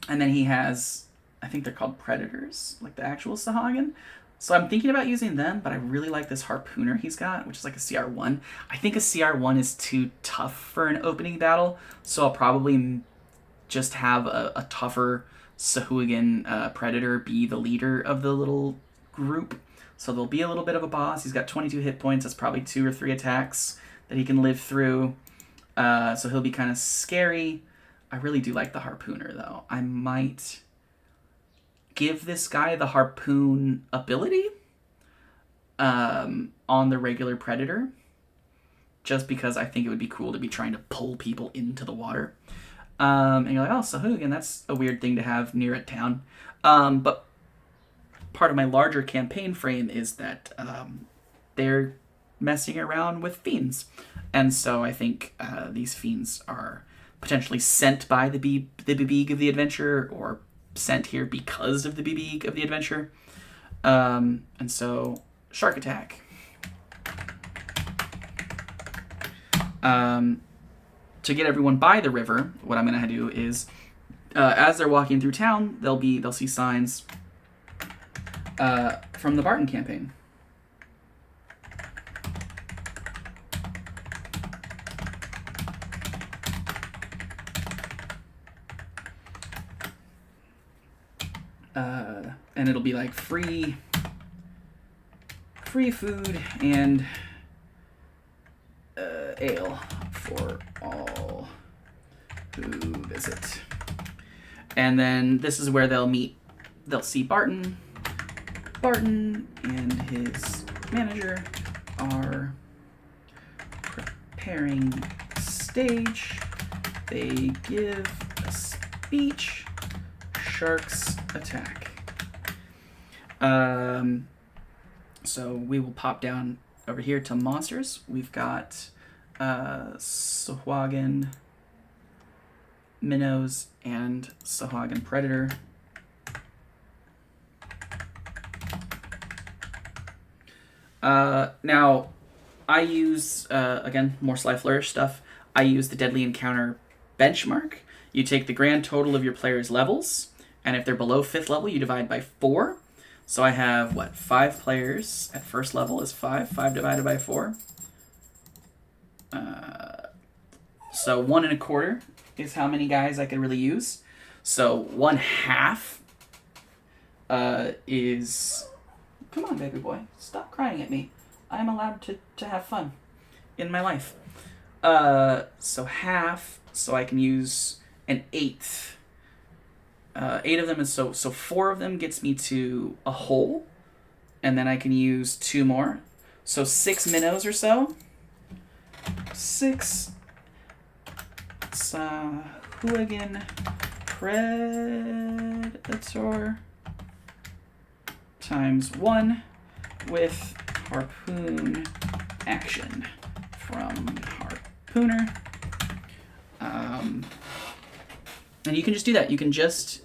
and then he has, I think they're called predators, like the actual Sahuagin. So I'm thinking about using them, but I really like this harpooner he's got, which is like a CR1. I think a CR1 is too tough for an opening battle, so I'll probably just have a tougher Sahuagin predator be the leader of the little group. So there'll be a little bit of a boss. He's got 22 hit points. That's probably 2 or 3 attacks that he can live through. So he'll be kind of scary. I really do like the harpooner, though. I might give this guy the harpoon ability on the regular predator, just because I think it would be cool to be trying to pull people into the water. And you're like, oh, Sahuagin, that's a weird thing to have near a town. But part of my larger campaign frame is that they're messing around with fiends. And so I think these fiends are potentially sent by the Bibig of the adventure, or sent here because of the Bibig of the adventure. And so, shark attack. To get everyone by the river, what I'm going to do is, as they're walking through town, they'll see signs from the Barton campaign. And it'll be like free food and ale for all who visit. And then this is where they'll see Barton. Barton and his manager are preparing stage. They give a speech. Sharks attack. So we will pop down over here to monsters. We've got Sahuagin, minnows, and Sahuagin predator. Now, I use, again, more Sly Flourish stuff. I use the Deadly Encounter benchmark. You take the grand total of your players' levels, and if they're below 5th level, you divide by 4. So I have, 5 players at first level is 5. 5 divided by 4. So 1 1/4 is how many guys I could really use. So 1/2 is... Come on, baby boy. Stop crying at me. I'm allowed to have fun in my life. So half, so I can use an 1/8. 8 of them is so 4 of them gets me to a whole, and then I can use 2 more. So 6 minnows or so. 6 Sahuagin predator times 1 with harpoon action from harpooner. And you can just do that. You can just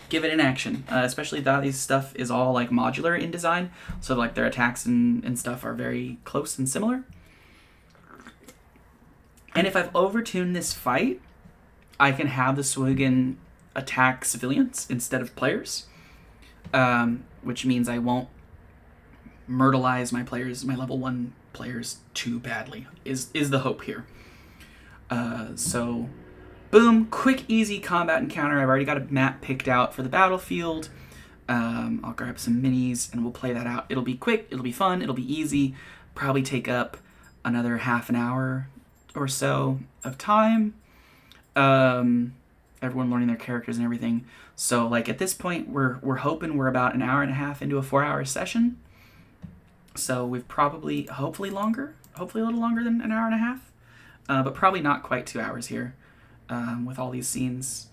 give it an action. Especially that these stuff is all like modular in design, so like their attacks and stuff are very close and similar. And if I've overtuned this fight, I can have the Sahuagin attack civilians instead of players, which means I won't myrtleize my level 1 players too badly, is the hope here. So boom, quick, easy combat encounter. I've already got a map picked out for the battlefield. I'll grab some minis and we'll play that out. It'll be quick, it'll be fun, it'll be easy. Probably take up another half an hour or so of time. Everyone learning their characters and everything. So like at this point, we're hoping we're about an hour and a half into a 4-hour session. So we've probably, hopefully a little longer than an hour and a half, but probably not quite 2 hours here. with all these scenes.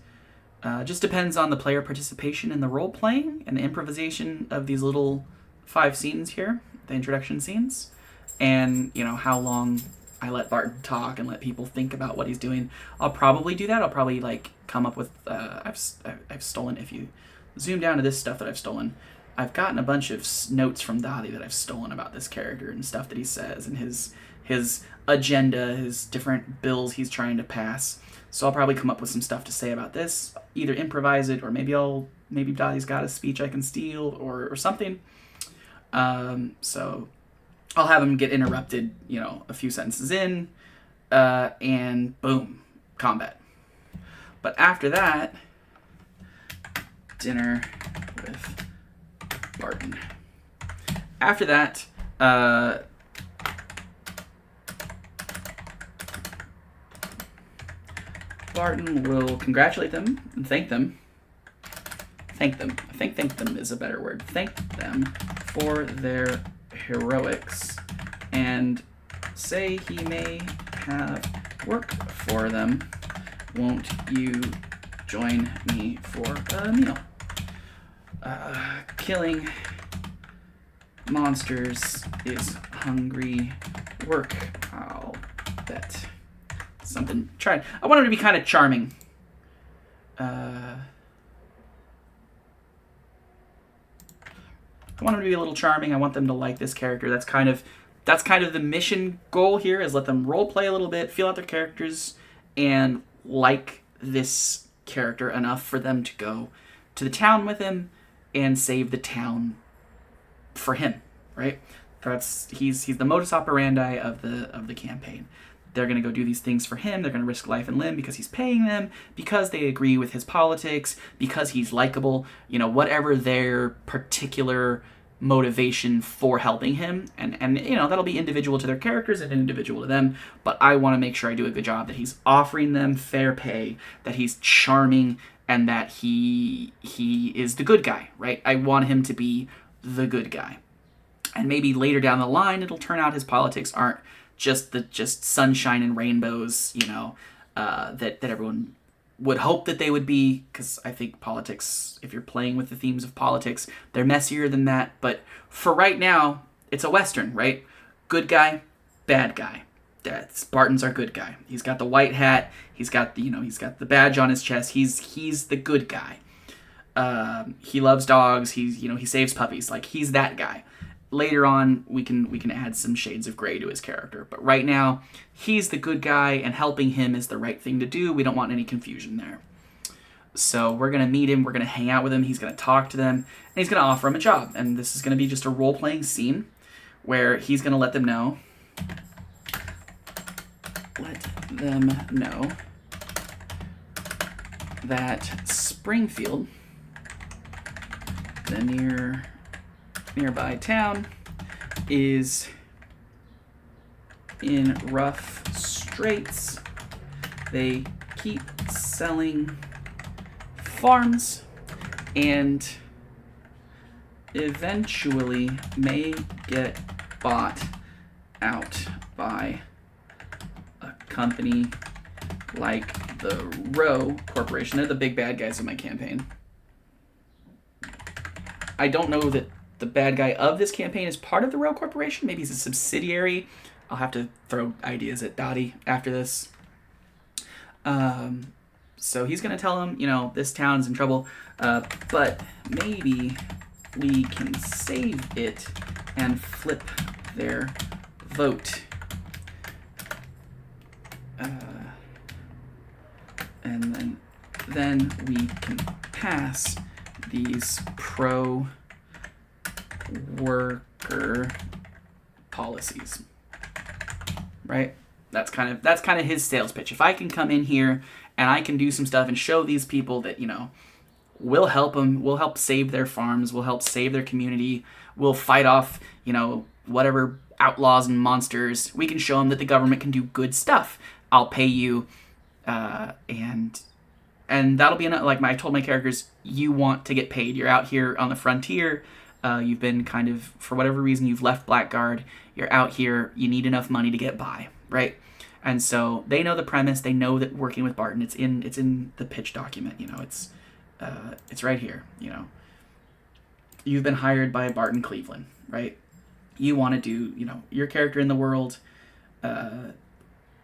Just depends on the player participation in the role playing and the improvisation of these little 5 scenes here, the introduction scenes, and how long I let Barton talk and let people think about what he's doing. I'll probably do that. I'll probably come up with I've stolen, if you zoom down to this stuff that I've stolen, I've gotten a bunch of notes from Dottie that I've stolen about this character and stuff that he says and his agenda, his different bills he's trying to pass. So I'll probably come up with some stuff to say about this, either improvise it, or maybe Dottie's got a speech I can steal or something. So I'll have him get interrupted, a few sentences in, and boom, combat. But after that, dinner with Barton. After that, Barton will congratulate them and thank them. Thank them. I think thank them is a better word. Thank them for their heroics and say he may have work for them. Won't you join me for a meal? Killing monsters is hungry work, I'll bet. Something. Try. I want him to be kind of charming. I want him to be a little charming. I want them to like this character. That's kind of the mission goal here, is let them role play a little bit, feel out their characters, and like this character enough for them to go to the town with him and save the town for him, right? He's the modus operandi of the campaign. They're going to go do these things for him. They're going to risk life and limb because he's paying them, because they agree with his politics, because he's likable, whatever their particular motivation for helping him. And that'll be individual to their characters and individual to them. But I want to make sure I do a good job that he's offering them fair pay, that he's charming, and that he is the good guy, right? I want him to be the good guy. And maybe later down the line, it'll turn out his politics aren't just sunshine and rainbows, that everyone would hope that they would be, because I think politics, if you're playing with the themes of politics, they're messier than that. But for right now, it's a Western, right? Good guy, bad guy. Barton's our good guy. He's got the white hat. He's got the badge on his chest. He's the good guy. He loves dogs. He saves puppies. He's that guy. Later on, we can add some shades of gray to his character. But right now, he's the good guy, and helping him is the right thing to do. We don't want any confusion there. So we're going to meet him. We're going to hang out with him. He's going to talk to them, and he's going to offer him a job. And this is going to be just a role-playing scene where he's going to let them know that Springfield, the nearby town, is in rough straits. They keep selling farms and eventually may get bought out by a company like the Roe Corporation. They're the big bad guys in my campaign. I don't know that the bad guy of this campaign is part of the Roe Corporation. Maybe he's a subsidiary. I'll have to throw ideas at Dottie after this. So he's going to tell him, this town's in trouble, but maybe we can save it and flip their vote. And then we can pass these pro-worker policies, right? That's kind of his sales pitch. If I can come in here and I can do some stuff and show these people that we'll help them, we'll help save their farms, we'll help save their community, we'll fight off whatever outlaws and monsters. We can show them that the government can do good stuff. I'll pay you, and that'll be enough. I told my characters, you want to get paid. You're out here on the frontier. You've been kind of, for whatever reason, you've left Blackguard. You're out here. You need enough money to get by, right? And so they know the premise. They know that working with Barton, it's in the pitch document. It's right here. You've been hired by Barton Cleveland, right? You want to do, your character in the world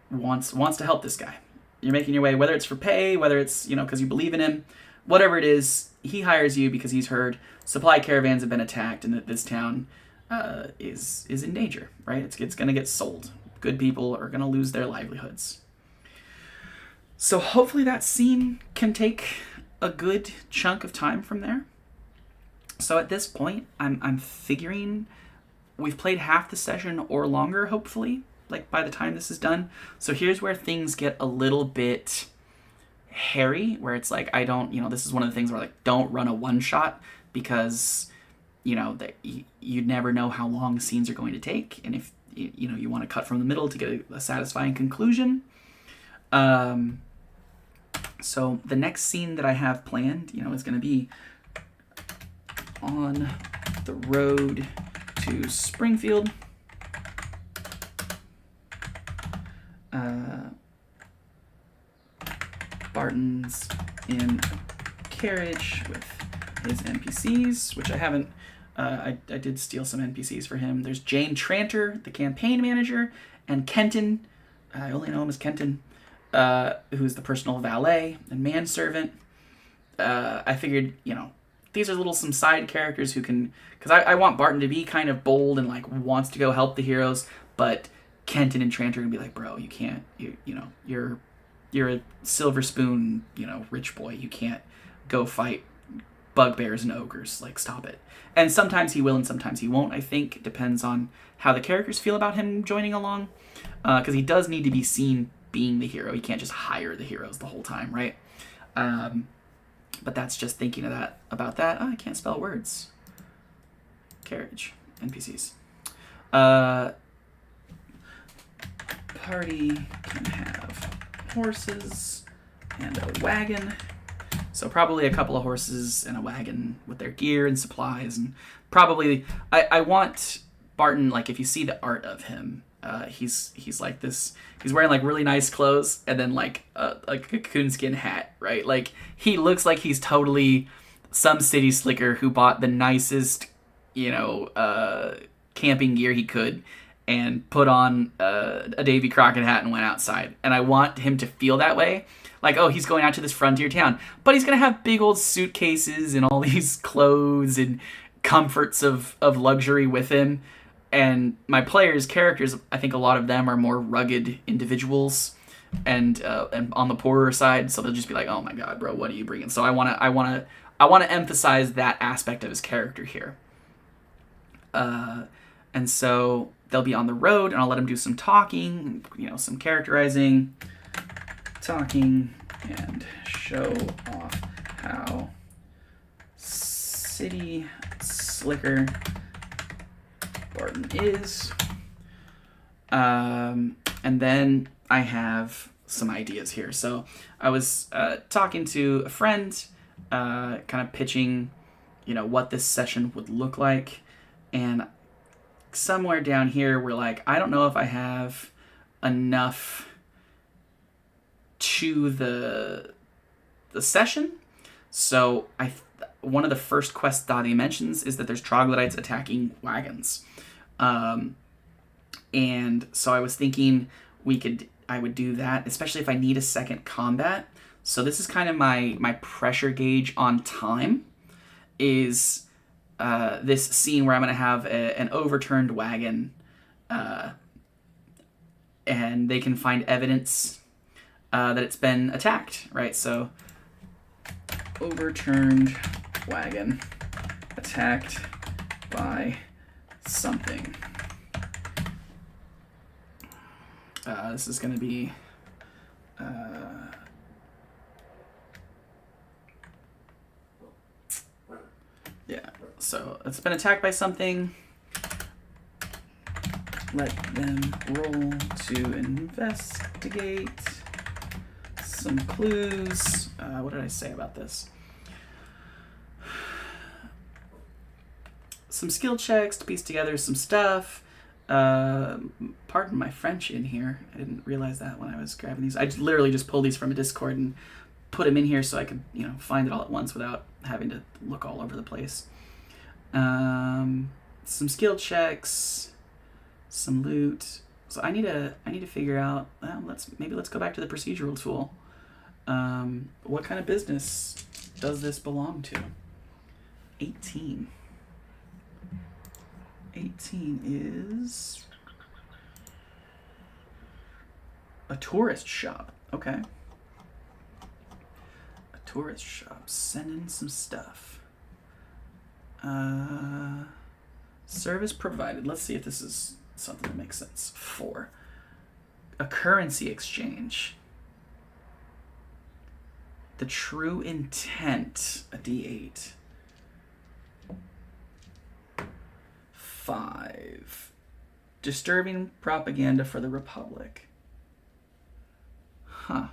wants to help this guy. You're making your way, whether it's for pay, whether it's, because you believe in him, whatever it is, he hires you because he's heard supply caravans have been attacked and that this town is in danger, right? It's going to get sold. Good people are going to lose their livelihoods. So hopefully that scene can take a good chunk of time from there. So at this point, I'm figuring we've played half the session or longer, hopefully, like by the time this is done. So here's where things get a little bit hairy, where it's like, I don't, this is one of the things where like, don't run a one shot because, that you never know how long scenes are going to take. And if, you want to cut from the middle to get a satisfying conclusion. So the next scene that I have planned, is going to be on the road to Springfield. Barton's in a carriage with his NPCs, which I haven't. I did steal some NPCs for him. There's Jane Tranter, the campaign manager, and Kenton. I only know him as Kenton, who's the personal valet and manservant. I figured, these are some side characters who can, because I want Barton to be kind of bold and like wants to go help the heroes, but Kenton and Tranter are gonna be like, bro, you can't, you're a silver spoon, rich boy. You can't go fight bugbears and ogres. Like, stop it. And sometimes he will and sometimes he won't, I think. It depends on how the characters feel about him joining along. Because he does need to be seen being the hero. He can't just hire the heroes the whole time, right? But that's just thinking about that. Oh, I can't spell words. Carriage. NPCs. Party can have horses and a wagon. So probably a couple of horses and a wagon with their gear and supplies, and probably I want Barton, like, if you see the art of him, he's like this. He's wearing like really nice clothes and then like a coonskin hat, right? Like, he looks like he's totally some city slicker who bought the nicest, camping gear he could and put on a Davy Crockett hat and went outside. And I want him to feel that way. Like, oh, he's going out to this frontier town. But he's going to have big old suitcases and all these clothes and comforts of luxury with him. And my players' characters, I think a lot of them are more rugged individuals and on the poorer side. So they'll just be like, oh my God, bro, what are you bringing? So I want to emphasize that aspect of his character here. And so they'll be on the road, and I'll let him do some talking, some characterizing, talking, and show off how city slicker Barton is. And then I have some ideas here. So I was talking to a friend, kind of pitching, what this session would look like. And somewhere down here, we're like, I don't know if I have enough to the session. So one of the first quests that he mentions is that there's troglodytes attacking wagons. And so I was thinking I would do that, especially if I need a second combat. So this is kind of my pressure gauge on time, is this scene where I'm going to have an overturned wagon, and they can find evidence that it's been attacked, right? So, overturned wagon attacked by something. This is going to be yeah, so it's been attacked by something. Let them roll to investigate. Some clues. What did I say about this? Some skill checks to piece together some stuff. Pardon my French in here. I didn't realize that when I was grabbing these. I literally just pulled these from a Discord and put them in here so I could, find it all at once without having to look all over the place. Some skill checks, some loot. So I need to figure out. Well, let's go back to the procedural tool. What kind of business does this belong to? 18. 18 is a tourist shop. Okay. A tourist shop. Send in some stuff. Service provided. Let's see if this is something that makes sense. 4. A currency exchange. The true intent. A D8. 5. Disturbing propaganda for the Republic. Huh.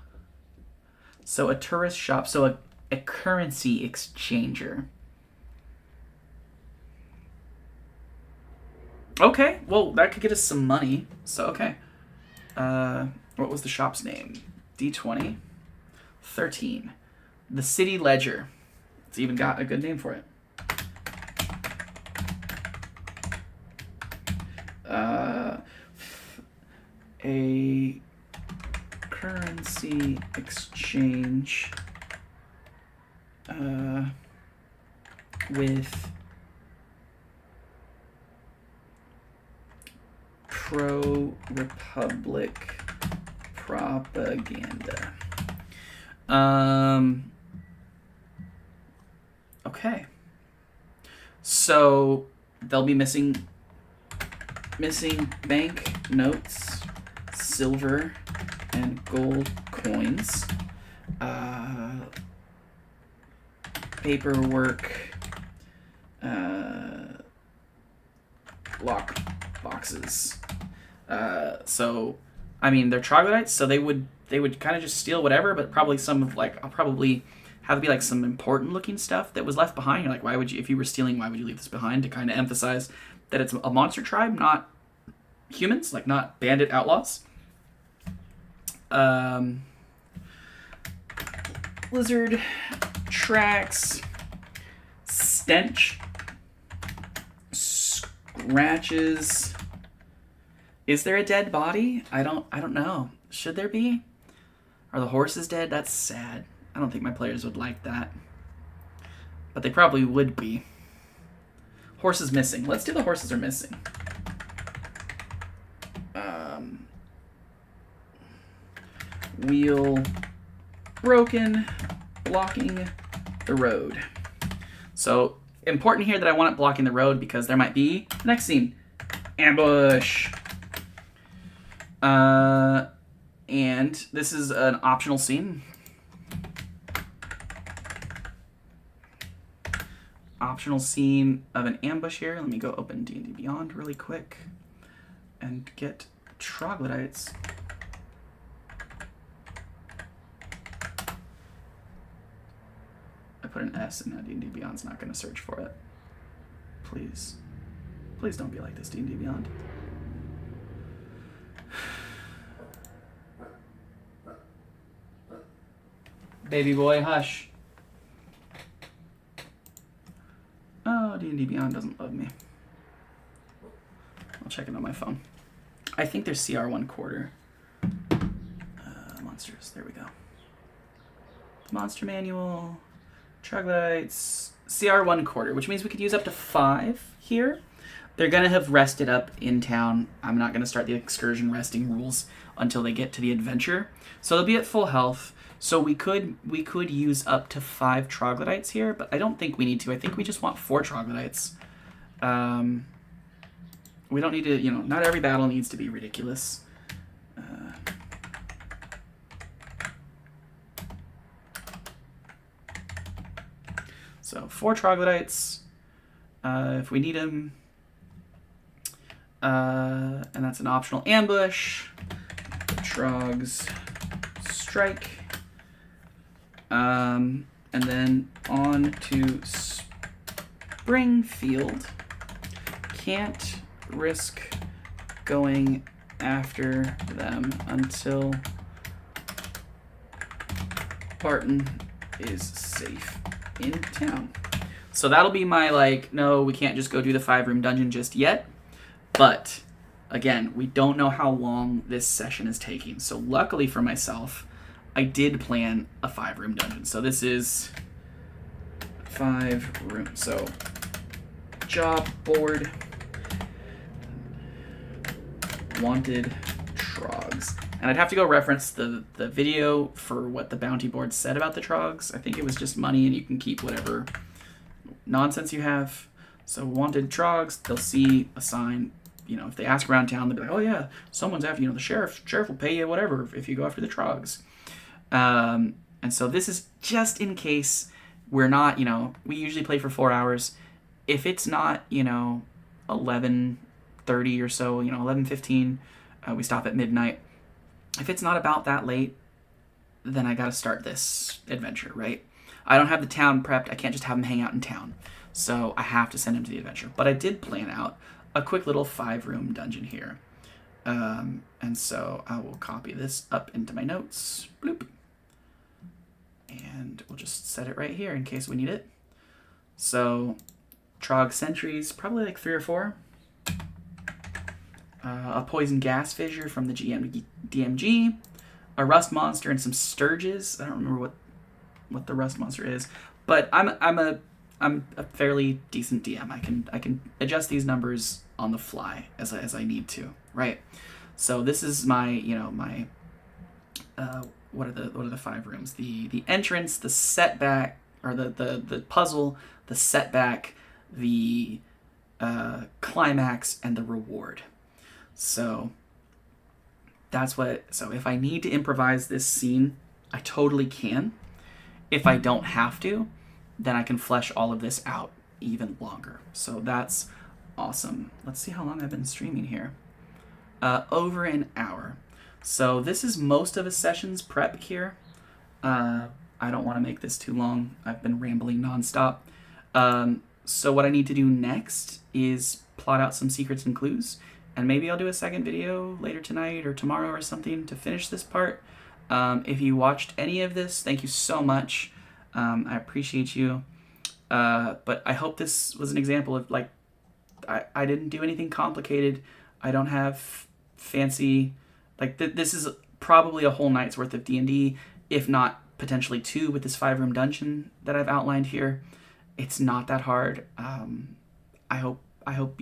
So a tourist shop. So a currency exchanger. Okay, well, that could get us some money. So, okay. What was the shop's name? D20. 13. The City Ledger. It's even got a good name for it. A currency exchange with pro-republic propaganda. Okay. So they'll be missing bank notes, silver and gold coins, paperwork, lock boxes. So I mean, they're troglodytes, so they would kind of just steal whatever, but probably some of I'll probably have to be some important looking stuff that was left behind. You're like, why would you, if you were stealing, why would you leave this behind? To kind of emphasize that it's a monster tribe, not humans, not bandit outlaws. Lizard tracks, stench, scratches. Is there a dead body? I don't know. Should there be? Are the horses dead? That's sad. I don't think my players would like that. But they probably would be. Horses missing. Let's do the horses are missing. Wheel broken, blocking the road. So important here that I want it blocking the road because there might be the next scene. Ambush. And this is an optional scene. Optional scene of an ambush here. Let me go open D&D Beyond really quick and get troglodytes. I put an S and now D&D Beyond's not going to search for it. Please. Please don't be like this, D&D Beyond. Baby boy, hush. Oh, D&D Beyond doesn't love me. I'll check it on my phone. I think there's CR1 quarter. Monsters, there we go. Monster manual, troglodytes, CR1 quarter, which means we could use up to 5 here. They're going to have rested up in town. I'm not going to start the excursion resting rules until they get to the adventure. So they'll be at full health. So we could use up to 5 troglodytes here, but I don't think we need to. I think we just want 4 troglodytes. We don't need to, not every battle needs to be ridiculous. So 4 troglodytes, if we need them. And that's an optional ambush. Trogs strike. And then on to Springfield. Can't risk going after them until Barton is safe in town. So that'll be my, like, no, we can't just go do the 5-room dungeon just yet. But, again, we don't know how long this session is taking. So luckily for myself, I did plan a 5-room dungeon. So this is 5 rooms. So job board, wanted trogs. And I'd have to go reference the video for what the bounty board said about the trogs. I think it was just money and you can keep whatever nonsense you have. So wanted trogs, they'll see a sign. You know, if they ask around town, they'll be like, oh yeah, someone's after, you know, the sheriff will pay you whatever if you go after the trogs. And so this is just in case we're not, you know, we usually play for 4 hours. If it's not, you know, 11:30 or so, you know, 11:15, we stop at midnight. If it's not about that late, then I gotta start this adventure, right? I don't have the town prepped. I can't just have him hang out in town. So I have to send him to the adventure. But I did plan out a quick little 5-room dungeon here. And so I will copy this up into my notes. Bloop. And we'll just set it right here in case we need it. So Trog sentries, probably like 3 or 4. A poison gas fissure from the DMG. A rust monster and some sturges. I don't remember what the rust monster is. But I'm a fairly decent DM. I can adjust these numbers on the fly as I need to, right? So this is my, you know, my what are the 5 rooms? The entrance, the setback, or the puzzle, the setback, the climax, and the reward. So that's what. So if I need to improvise this scene, I totally can. If I don't have to, then I can flesh all of this out even longer. So that's awesome. Let's see how long I've been streaming here. Over an hour. So this is most of a session's prep here. I don't want to make this too long. I've been rambling nonstop. So what I need to do next is plot out some secrets and clues. And maybe I'll do a second video later tonight or tomorrow or something to finish this part. If you watched any of this, thank you so much. I appreciate you. But I hope this was an example of, like, I didn't do anything complicated. I don't have fancy, like, this is probably a whole night's worth of D&D, if not potentially 2 with this 5-room dungeon that I've outlined here. It's not that hard. I hope